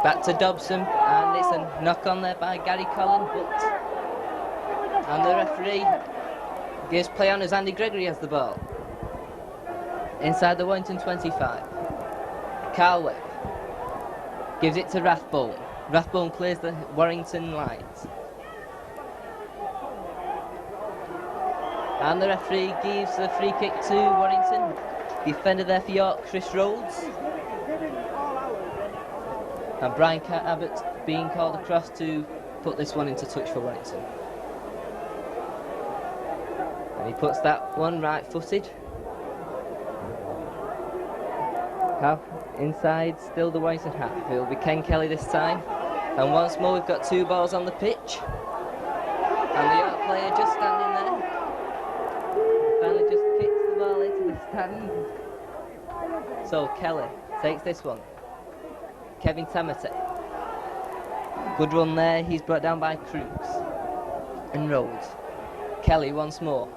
back to Dobson, and it's a knock on there by Gary Collin, and the referee gives play on as Andy Gregory has the ball. Inside the Warrington 25. Carl Webb gives it to Rathbone. Rathbone clears the Warrington lines. And the referee gives a free kick to Warrington. Defender there for York, Chris Rhodes. And Brian Abbott being called across to put this one into touch for Warrington. And he puts that one right-footed. Inside, still the Warrington half. It'll be Ken Kelly this time. And once more, we've got two balls on the pitch. And the York player just standing there. Finally just kicks the ball into the stand. So Kelly takes this one. Kevin Tamate. Good run there. He's brought down by Crooks and Rhodes. Kelly once more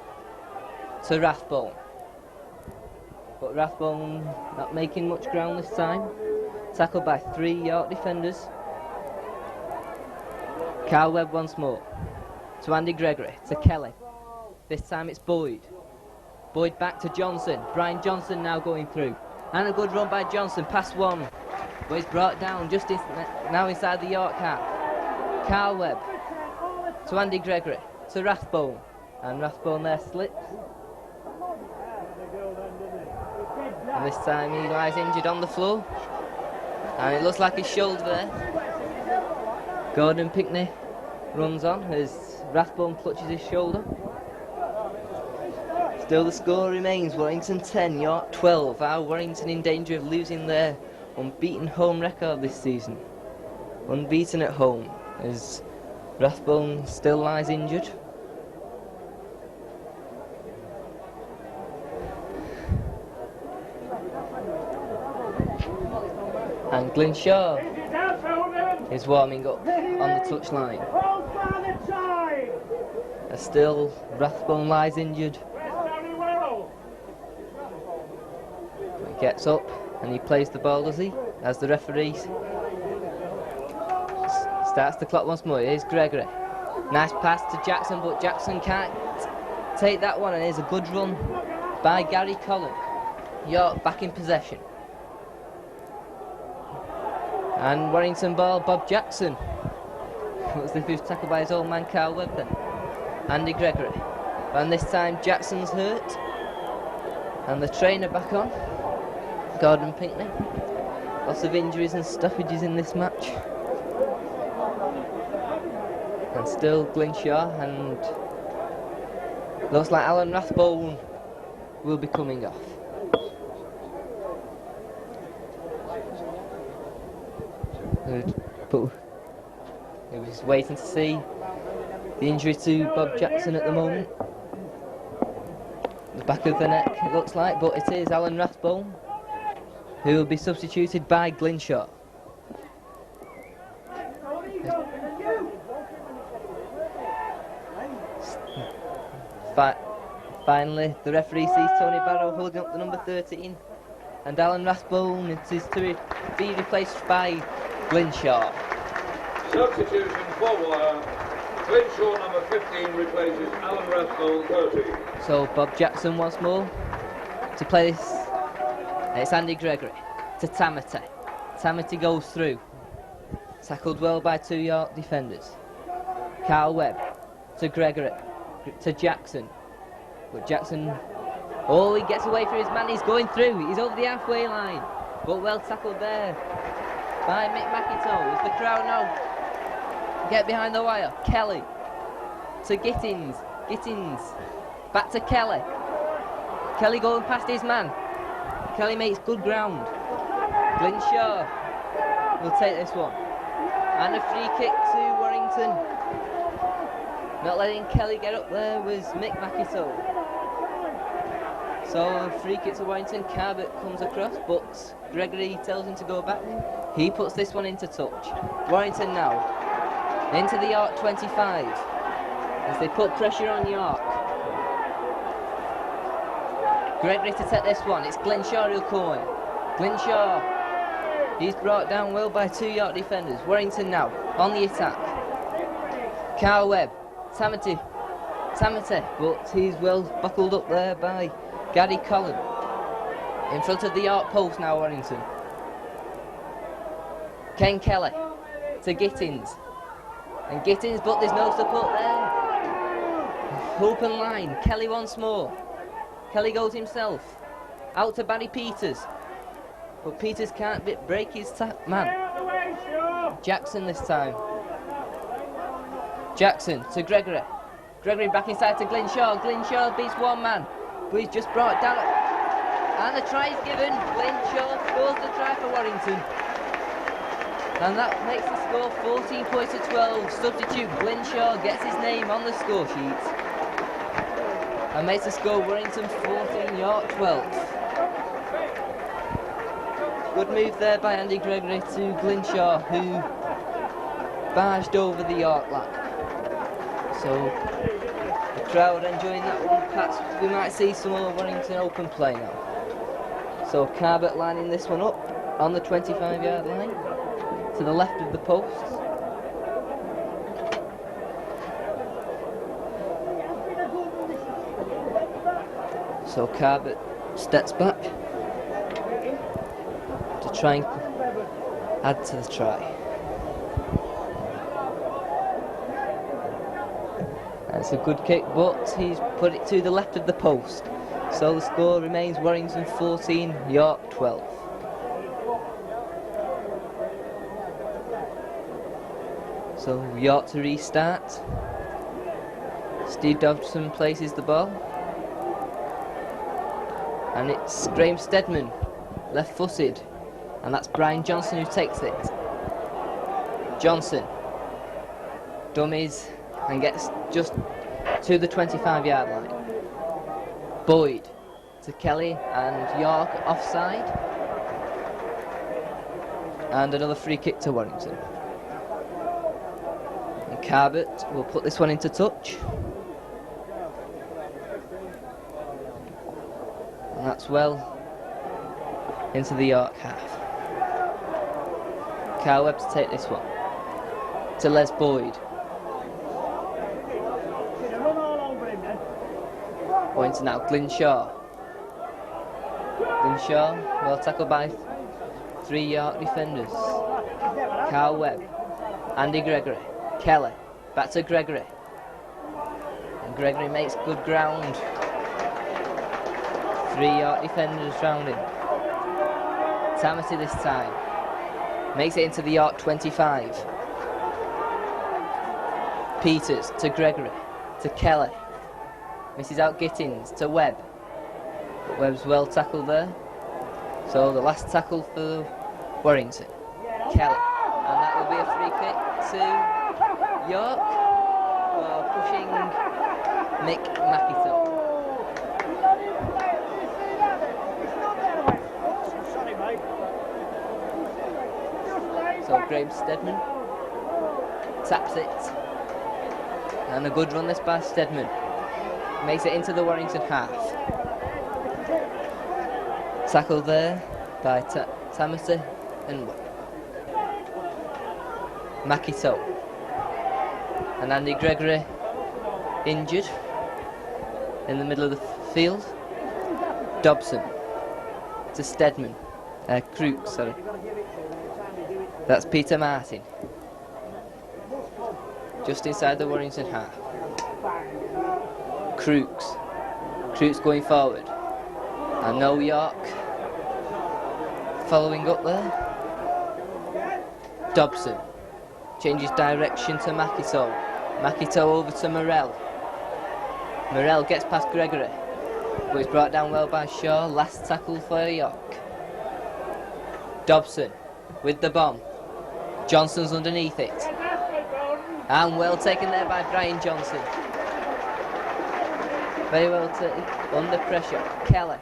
to Rathbone. But Rathbone not making much ground this time. Tackled by three York defenders. Carl Webb once more to Andy Gregory, to Kelly. This time it's Boyd. Boyd back to Johnson. Brian Johnson now going through. And a good run by Johnson, past one. But he's brought down just now inside the York half. Carl Webb to Andy Gregory, to Rathbone. And Rathbone there slips. And this time he lies injured on the floor. And it looks like his shoulder there. Gordon Pinkney runs on as Rathbone clutches his shoulder. Still the score remains Warrington 10, York 12. Are Warrington in danger of losing their unbeaten home record this season? Unbeaten at home as Rathbone still lies injured. And Glynshaw is warming up on the touchline. As still Rathbone lies injured. He gets up and he plays the ball, does he? As the referee starts the clock once more. Here's Gregory. Nice pass to Jackson, but Jackson can't take that one, and here's a good run by Gary Collin. York back in possession. And Warrington ball, Bob Jackson. Looks as if he was tackled by his old man Carl Webb then. Andy Gregory. And this time Jackson's hurt. And the trainer back on. Gordon Pinkney. Lots of injuries and stoppages in this match. And still Glynshaw, and looks like Alan Rathbone will be coming off. But he was waiting to see the injury to Bob Jackson at the moment. The back of the neck, it looks like, but it is Alan Rathbone who will be substituted by Glynshaw. Finally, the referee sees Tony Barrow holding up the number 13, and Alan Rathbone is to be replaced by Glynshaw. Substitution for Wire. Glynshaw number 15 replaces Alan Rathbone 30. So Bob Jackson once more to play this. It's Andy Gregory to Tamate. Tamate goes through. Tackled well by two York defenders. Carl Webb to Gregory, to Jackson. But Jackson, he gets away from his man, he's going through, he's over the halfway line. but well tackled there by Mick McIntyre. As the crowd now get behind the wire. Kelly to Gittins. Gittins back to Kelly. Kelly going past his man. Kelly makes good ground. Glenshaw will take this one. And a free kick to Warrington. Not letting Kelly get up there was Mick McIntyre. So a free kick to Warrington. Carbett comes across, but Gregory tells him to go back. He puts this one into touch. Warrington now into the York 25 as they put pressure on York. Gregory to take this one. It's Glenshaw who'll come in. Glenshaw. He's brought down well by 2 York defenders. Warrington now on the attack. Carl Webb. Tamati, but he's well buckled up there by Gary Collin. In front of the York post now, Warrington. Ken Kelly to Gittins. And Gittins, but there's no support there. Open line. Kelly once more. Kelly goes himself. Out to Barry Peters. But Peters can't break his man. Jackson this time. Jackson to Gregory. Gregory back inside to Glenshaw. Glenshaw beats one man, but he's just brought down. And the try is given. Glenshaw scores the try for Warrington. And that makes the score 14 points to 12. Substitute Glenshaw gets his name on the score sheet. And makes the score Warrington 14, York 12. Good move there by Andy Gregory to Glenshaw, who barged over the York lap. So the crowd enjoying that one. Perhaps we might see some more Warrington open play now. So Carbett lining this one up on the 25-yard line to the left of the post. So Carbett steps back to try and add to the try. It's a good kick, but he's put it to the left of the post. So the score remains Warrington 14, York 12. So York to restart. Steve Dobson places the ball. And it's Graham Steadman, left-footed. And that's Brian Johnson who takes it. Johnson dummies and gets just to the 25-yard line. Boyd to Kelly and York offside. And another free kick to Warrington. And Carbett will put this one into touch. And that's well into the York half. Carl Webb to take this one. To Les Boyd. Going to now Glenshaw. Glenshaw, well tackled by 3 York defenders. Carl Webb, Andy Gregory, Kelly, back to Gregory. And Gregory makes good ground. 3 York defenders round him. Tamati this time. Makes it into the York 25. Peters to Gregory, to Kelly. Misses out Gittins to Webb. But Webb's well tackled there. So the last tackle for Warrington. Kelly. And that will be a free kick to York. Pushing Mick McIntyre. So Graham Steadman taps it. And a good run this by Steadman. Makes it into the Warrington half. Tackled there by Tamati and Makito. And Andy Gregory injured in the middle of the field. Dobson to Steadman. Crook, sorry. That's Peter Martin. Just inside the Warrington half. Crooks going forward. And no York following up there. Dobson changes direction to Makito. Makito over to Morel. Morel gets past Gregory, but he's brought down well by Shaw. Last tackle for York. Dobson with the bomb. Johnson's underneath it. And well taken there by Brian Johnson. Very well taken, under pressure. Kelly.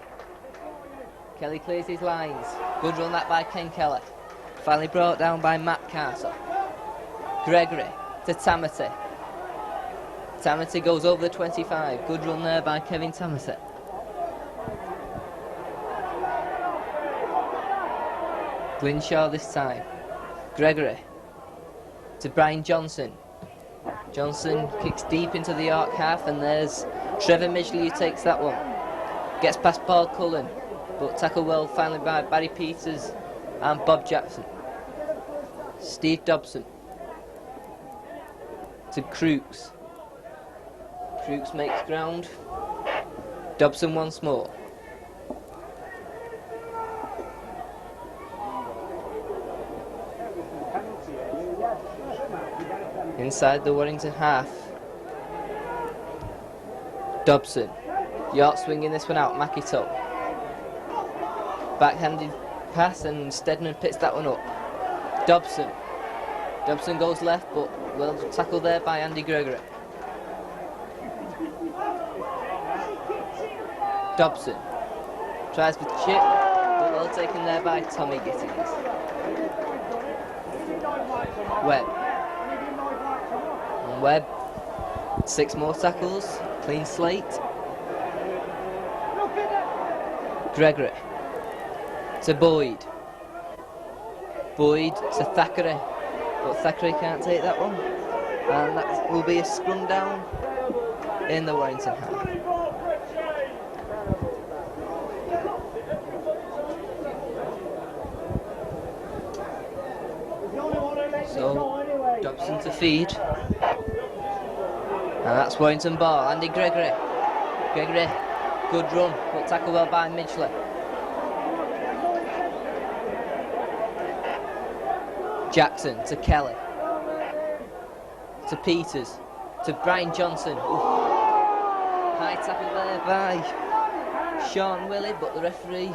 Kelly clears his lines. Good run that by Ken Kelly. Finally brought down by Matt Carter. Gregory to Tamati. Tamati goes over the 25. Good run there by Kevin Tamati. Glynshaw this time. Gregory to Brian Johnson. Johnson kicks deep into the York half, and there's Trevor Midgley who takes that one. Gets past Paul Cullen, but tackled well finally by Barry Peters and Bob Jackson. Steve Dobson to Crooks. Crooks makes ground. Dobson once more. Inside the Warrington half. Dobson. York swinging this one out. Makito. Backhanded pass, and Stedman picks that one up. Dobson. Dobson goes left, but well tackled there by Andy Gregory. Dobson tries with chip, but well taken there by Tommy Gittins. Webb. And Webb, 6 more tackles, clean slate. Gregory to Boyd. Boyd to Thackeray, but Thackeray can't take that one. And that will be a scrum down in the Warrington half. So, Dobson to feed. And that's Warrington ball. Andy Gregory. Gregory, good run, but tackled well by Midgley. Jackson to Kelly. To Peters. To Brian Johnson. Oof. High tackle there by Sean Willey, but the referee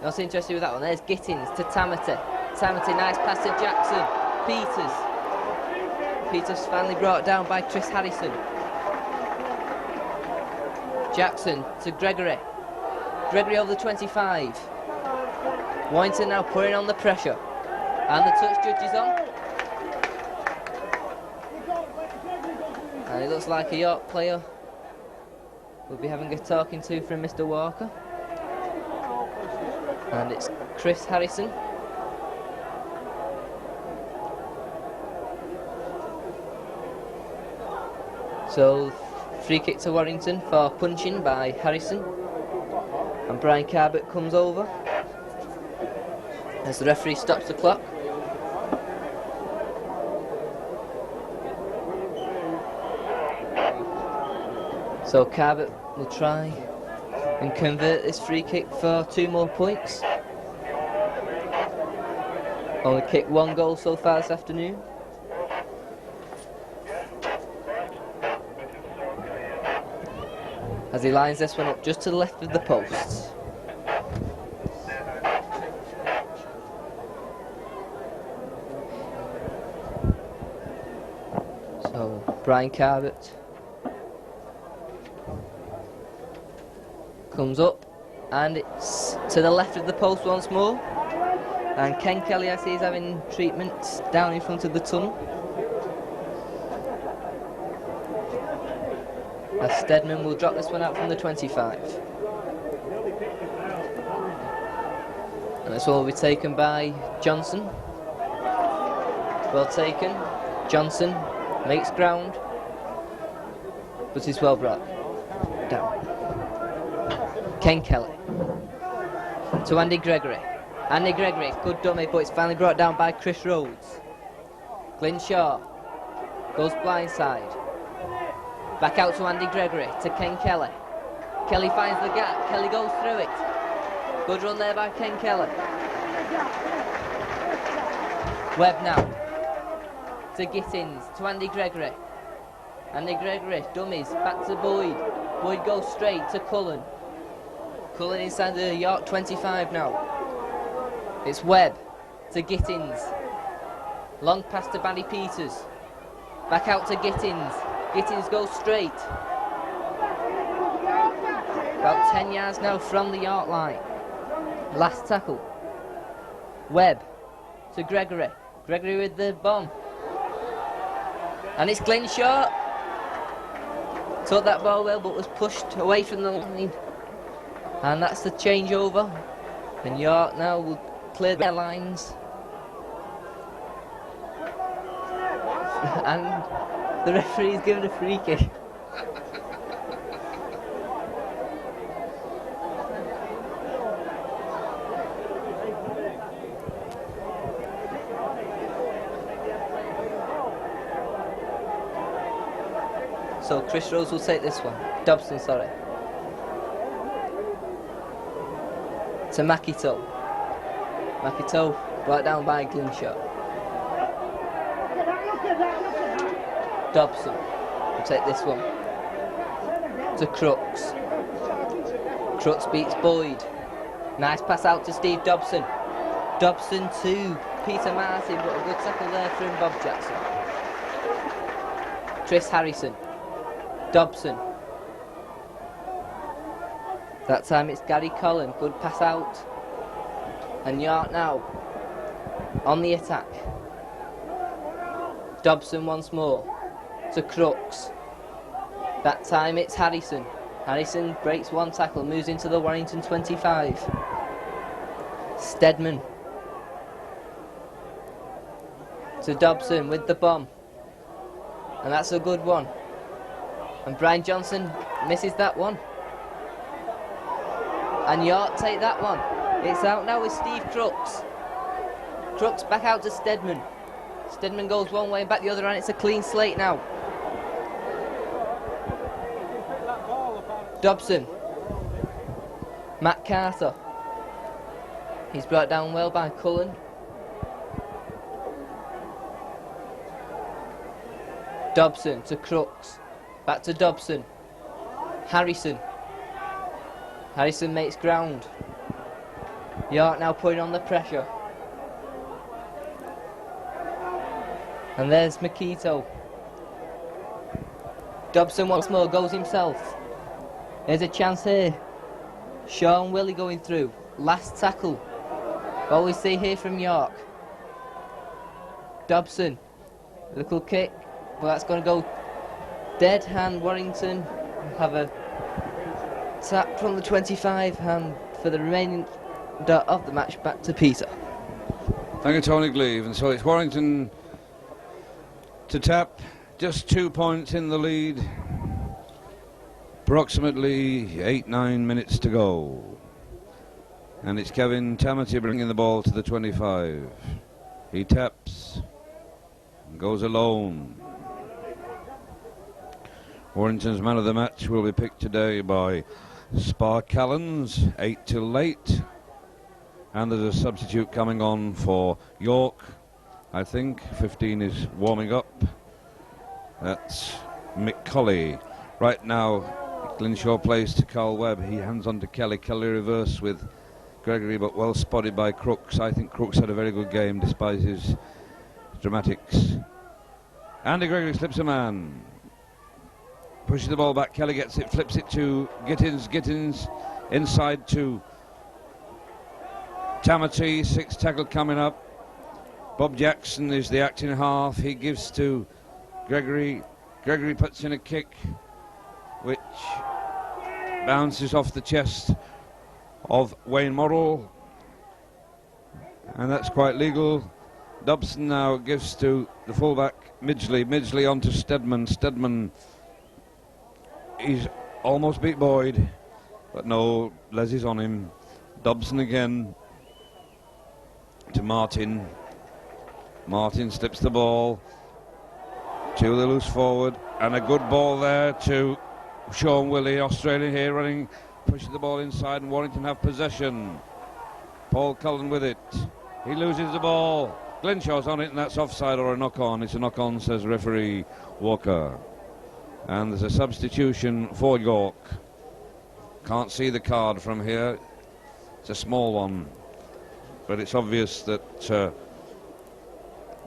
not interested with that one. There's Gittins to Tamati. Tamati, nice pass to Jackson. Peters. Peters finally brought down by Chris Harrison. Jackson to Gregory. Gregory over the 25. Warrington now putting on the pressure. And the touch judge is on. And it looks like a York player will be having a talking to from Mr. Walker. And it's Chris Harrison. So, free kick to Warrington for punching by Harrison. And Brian Carbett comes over as the referee stops the clock. So Carbett will try and convert this free kick for 2 more points. Only kicked 1 goal so far this afternoon. As he lines this one up just to the left of the posts. So Brian Carbett comes up, and it's to the left of the post once more. And Ken Kelly, I see, is having treatment down in front of the tunnel. As Stedman will drop this one out from the 25. And this one will be taken by Johnson. Well taken. Johnson makes ground, but is well brought down. Ken Kelly to Andy Gregory. Andy Gregory, good dummy, but it's finally brought down by Chris Rhodes. Glynshaw goes blindside. Back out to Andy Gregory, to Ken Kelly. Kelly finds the gap, Kelly goes through it. Good run there by Ken Keller. Webb now to Gittins, to Andy Gregory. Andy Gregory, dummies, back to Boyd. Boyd goes straight to Cullen. Cullen inside the York 25 now. It's Webb to Gittins. Long pass to Barry Peters. Back out to Gittins. Gittins goes straight. About 10 yards now from the York line. Last tackle. Webb to Gregory. Gregory with the bomb. And it's Glenn Short. Took that ball well, but was pushed away from the line. And that's the changeover. And York now will clear their lines. And the referee's given a free kick. So Chris Rose will take this one. Dobson, sorry. To Makito. Makito brought down by Glimshot. Dobson will take this one. To Crooks. Crooks beats Boyd. Nice pass out to Steve Dobson. Dobson to Peter Martin, but a good tackle there from Bob Jackson. Chris Harrison. Dobson. That time it's Gary Collin. Good pass out. And York now on the attack. Dobson once more to Crooks. That time it's Harrison. Harrison breaks one tackle, moves into the Warrington 25. Stedman to Dobson with the bomb. And that's a good one. And Brian Johnson misses that one. And York take that one. It's out now with Steve Crooks. Crooks back out to Stedman. Stedman goes one way, back the other, and it's a clean slate now. Dobson. Matt Carter. He's brought down well by Cullen. Dobson to Crooks. Back to Dobson. Harrison. Harrison makes ground. York now putting on the pressure. And there's Makito. Dobson once more goes himself. There's a chance here. Sean Willie going through. Last tackle. Always see here from York. Dobson. Little kick. But that's going to go dead hand. Warrington have a tap from the 25 and for the remaining of the match back to Peter. Thank you, Tony Gleave. And so it's Warrington to tap, just 2 points in the lead. Approximately 8-9 minutes to go. And it's Kevin Tamati bringing the ball to the 25. He taps and goes alone. Warrington's man of the match will be picked today by Spa Callans, 8 till late. And there's a substitute coming on for York, I think. 15 is warming up. That's Mick Colley. Right now, Glynshaw plays to Carl Webb. He hands on to Kelly. Kelly reverse with Gregory, but well spotted by Crooks. I think Crooks had a very good game despite his dramatics. Andy Gregory slips a man. Pushes the ball back. Kelly gets it, flips it to Gittins. Gittins inside to Tamati. 6 tackle coming up. Bob Jackson is the acting half. He gives to Gregory. Gregory puts in a kick which bounces off the chest of Wayne Morrill, and that's quite legal. Dobson now gives to the fullback Midgley. Midgley on to Stedman. Stedman, he's almost beat Boyd, but no, Leslie's on him. Dobson again to Martin. Martin slips the ball to the loose forward, and a good ball there to Sean Willie, Australian here running, pushes the ball inside, and Warrington have possession. Paul Cullen with it. He loses the ball. Glenshaw's on it, and that's offside or a knock-on. It's a knock-on, says referee Walker. And there's a substitution for York. Can't see the card from here. It's a small one. But it's obvious that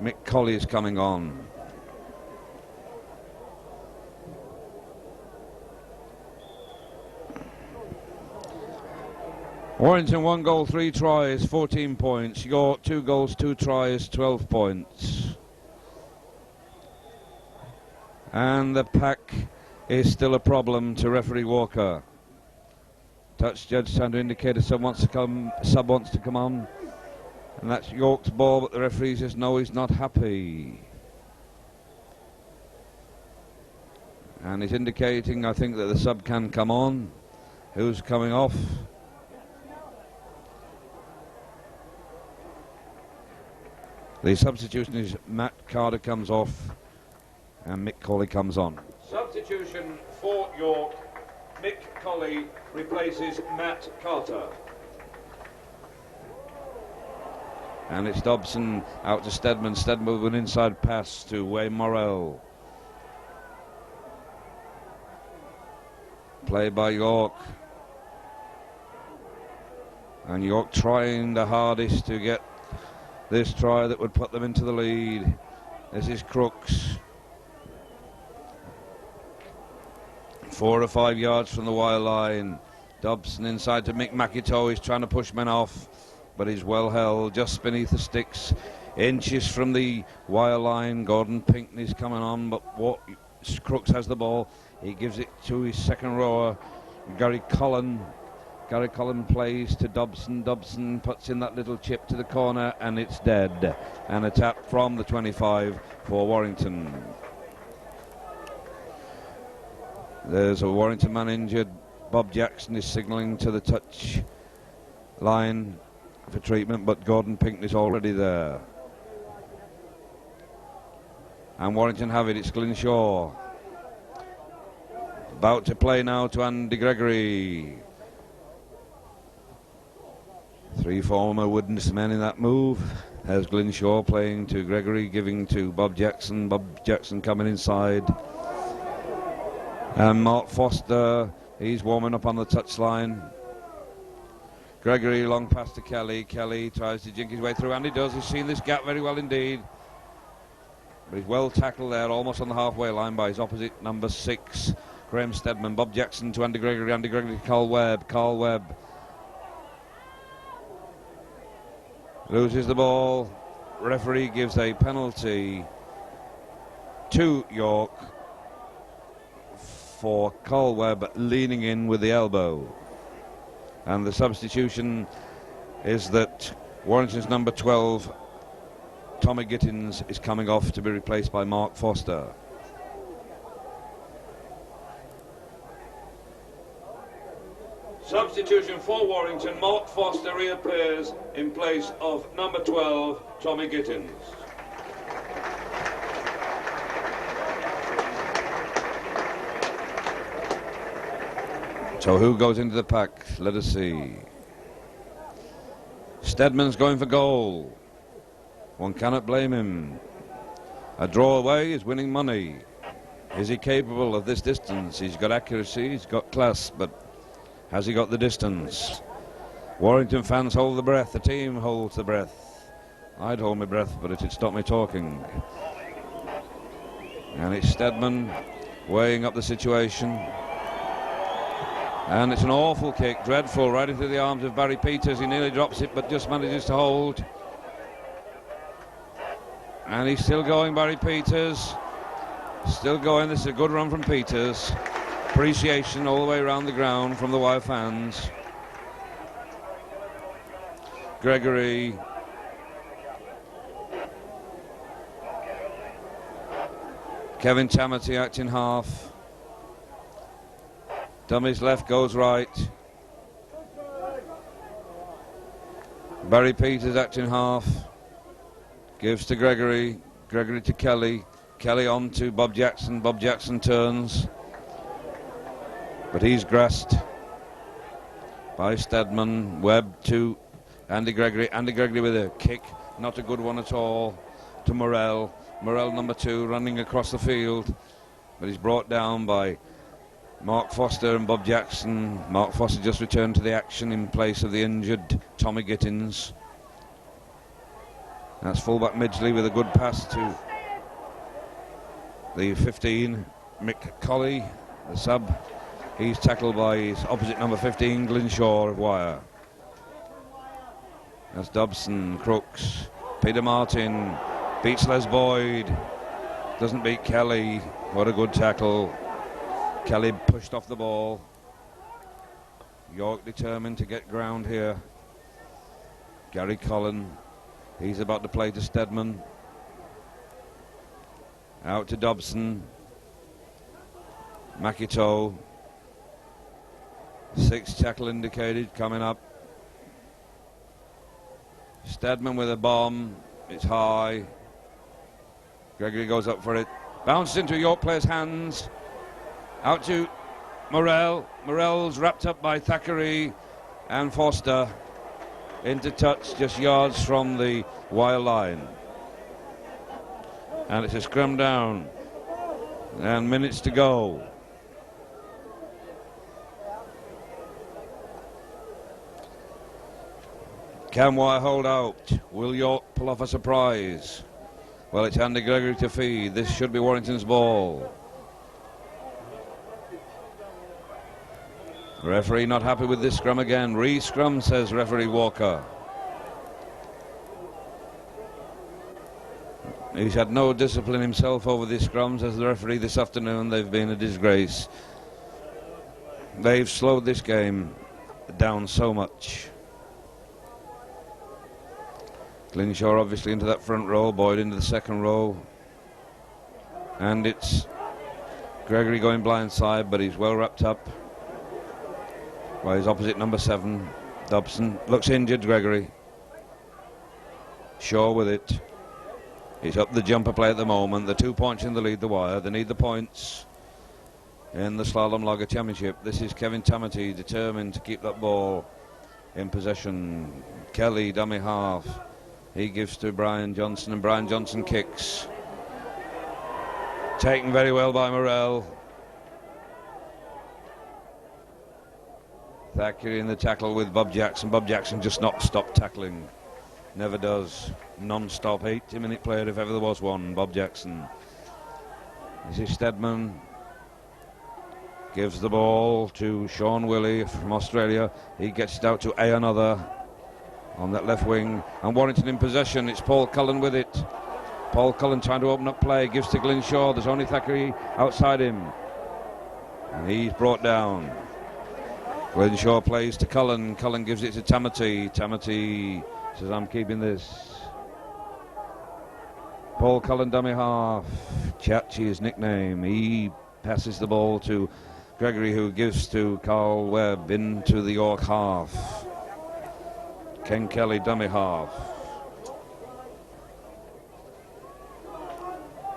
Mick Colley is coming on. Warrington 1 goal, 3 tries, 14 points. York 2 goals, 2 tries, 12 points. And the pack is still a problem to referee Walker. Touch judge trying to indicate a sub wants to come on. And that's York's ball, but the referee says no, he's not happy. And he's indicating, I think, that the sub can come on. Who's coming off? The substitution is Matt Carter comes off and Mick Colley comes on. Substitution for York. Mick Colley replaces Matt Carter. And it's Dobson out to Stedman. Stedman with an inside pass to Wayne Morrell. Play by York. And York trying the hardest to get this try that would put them into the lead. This is Crooks. 4 or 5 yards from the wire line. Dobson inside to Mick McIntosh. He's trying to push men off, but he's well held just beneath the sticks. Inches from the wire line. Gordon Pinkney's coming on, but Crooks has the ball. He gives it to his second rower, Gary Cullen. Gary Cullen plays to Dobson. Dobson puts in that little chip to the corner, and it's dead. And a tap from the 25 for Warrington. There's a Warrington man injured. Bob Jackson is signalling to the touch line for treatment, but Gordon Pinkney's already there. And Warrington have it. It's Glennshaw. About to play now to Andy Gregory. 3 former Woodens men in that move. There's Glennshaw playing to Gregory, giving to Bob Jackson. Bob Jackson coming inside. And Mark Foster, he's warming up on the touchline. Gregory long pass to Kelly. Kelly tries to jink his way through, and he does. He's seen this gap very well indeed. But he's well tackled there, almost on the halfway line by his opposite, number 6, Graham Stedman. Bob Jackson to Andy Gregory. Andy Gregory to Carl Webb. Carl Webb loses the ball. Referee gives a penalty to York for Carl Webb leaning in with the elbow. And the substitution is that Warrington's number 12, Tommy Gittins, is coming off to be replaced by Mark Foster. Substitution for Warrington. Mark Foster reappears in place of number 12, Tommy Gittins. So who goes into the pack? Let us see. Stedman's going for goal. One cannot blame him. A draw away is winning money. Is he capable of this distance? He's got accuracy, he's got class, but has he got the distance? Warrington fans hold the breath. The team holds the breath. I'd hold my breath, but it'd stop me talking. And it's Stedman weighing up the situation. And it's an awful kick, dreadful, right into the arms of Barry Peters. He nearly drops it, but just manages to hold. And he's still going, Barry Peters. Still going. This is a good run from Peters. Appreciation all the way around the ground from the Wire fans. Gregory. Kevin Tamati acting half. Dummy's left goes right. Barry Peters acting half. Gives to Gregory. Gregory to Kelly. Kelly on to Bob Jackson. Bob Jackson turns. But he's grasped by Stedman. Webb to Andy Gregory with a kick, not a good one at all, to Morrell. Morrell, number 2, running across the field, but he's brought down by Mark Foster and Bob Jackson. Mark Foster just returned to the action in place of the injured Tommy Gittins. That's fullback Midgley with a good pass to the 15, Mick Colley, the sub. He's tackled by his opposite number 15, Glynshaw of Wire. That's Dobson, Crooks, Peter Martin, beats Les Boyd, doesn't beat Kelly. What a good tackle. Kelly pushed off the ball. York determined to get ground here. Gary Cullen, he's about to play to Stedman. Out to Dobson. Makito. 6 tackle indicated coming up. Stedman with a bomb. It's high. Gregory goes up for it. Bounced into a York player's hands. Out to Morrell. Morrell's wrapped up by Thackeray and Foster. Into touch just yards from the wire line. And it's a scrum down. And minutes to go. Can Wire hold out? Will York pull off a surprise? Well, it's Andy Gregory to feed. This should be Warrington's ball. Referee not happy with this scrum again. Re-scrum, says referee Walker. He's had no discipline himself over these scrums as the referee this afternoon. They've been a disgrace. They've slowed this game down so much. Glynshaw obviously into that front row, Boyd into the second row. And it's Gregory going blindside, but he's well wrapped up by his opposite number 7, Dobson. Looks injured, Gregory. Shaw with it. He's up the jumper play at the moment. The 2 points in the lead, the Wire. They need the points in the Slalom Lager Championship. This is Kevin Tamati, determined to keep that ball in possession. Kelly, dummy half. He gives to Brian Johnson, and Brian Johnson kicks. Taken very well by Morrell. Thackeray in the tackle with Bob Jackson. Bob Jackson just not stopped tackling. Never does. Non-stop 80-minute player if ever there was one, Bob Jackson. This is Stedman. Gives the ball to Sean Willey from Australia. He gets it out to another on that left wing. And Warrington in possession. It's Paul Cullen with it. Paul Cullen trying to open up play. Gives to Glynshaw. There's only Thackeray outside him. And he's brought down. Glynshaw plays to Cullen. Cullen gives it to Tamati. Tamati says, I'm keeping this. Paul Cullen, dummy half. Chachi, his nickname. He passes the ball to Gregory, who gives to Carl Webb into the York half. Ken Kelly, dummy half.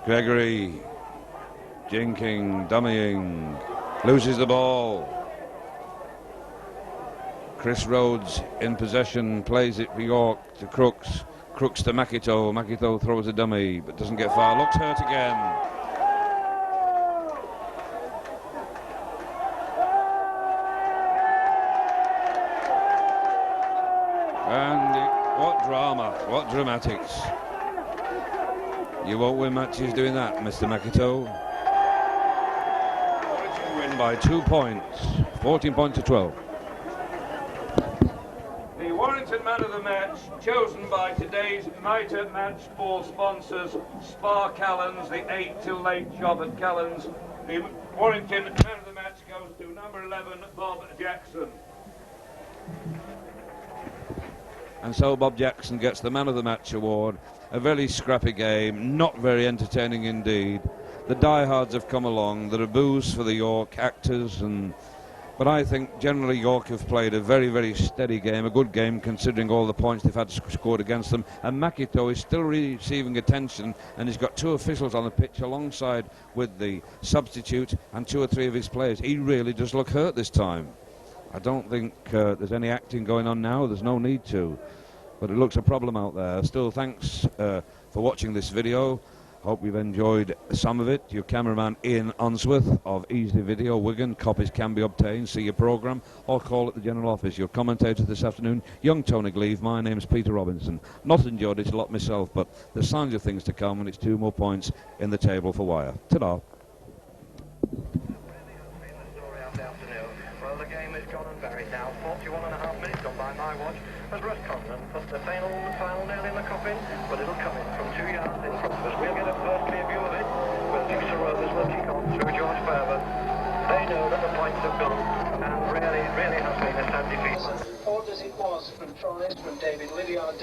Gregory, jinking, dummying, loses the ball. Chris Rhodes in possession, plays it for York to Crooks. Crooks to Makito. Makito throws a dummy, but doesn't get far. Looks hurt again. And what drama, what dramatics. You won't win matches doing that, Mr. Makito. Win by 2 points, 14 points to 12. The Warrington Man of the Match, chosen by today's Mitre Match Ball sponsors, Spa Callans, the 8 till late shop at Callans. The Warrington Man of the Match goes to number 11, Bob Jackson. And so Bob Jackson gets the Man of the Match award. A very scrappy game, not very entertaining indeed. The diehards have come along. There are boos for the York actors, but I think generally York have played a very, very steady game, a good game considering all the points they've had scored against them. And Makito is still receiving attention, and he's got 2 officials on the pitch alongside with the substitute and 2 or 3 of his players. He really does look hurt this time. I don't think there's any acting going on now. There's no need to. but it looks a problem out there. Still, thanks for watching this video. Hope you've enjoyed some of it. Your cameraman Ian Unsworth of Easy Video Wigan. Copies can be obtained. See your programme or call at the general office. Your commentator this afternoon, young Tony Gleave. My name's Peter Robinson. Not enjoyed it a lot myself, but there's signs of things to come, and it's 2 more points in the table for Wire. Ta-da. Well, the game is gone and buried now. 41.5 minutes gone by my watch as Russ Conlon puts the final nail in the coffin, but it'll come in from 2 yards in front of us. We'll get a first clear view of it. We'll think Sir Rovers will kick on through George Fairbairn. They know that the points have gone, and really has been a sad defeat. Odd as it was from tries from David Lydiard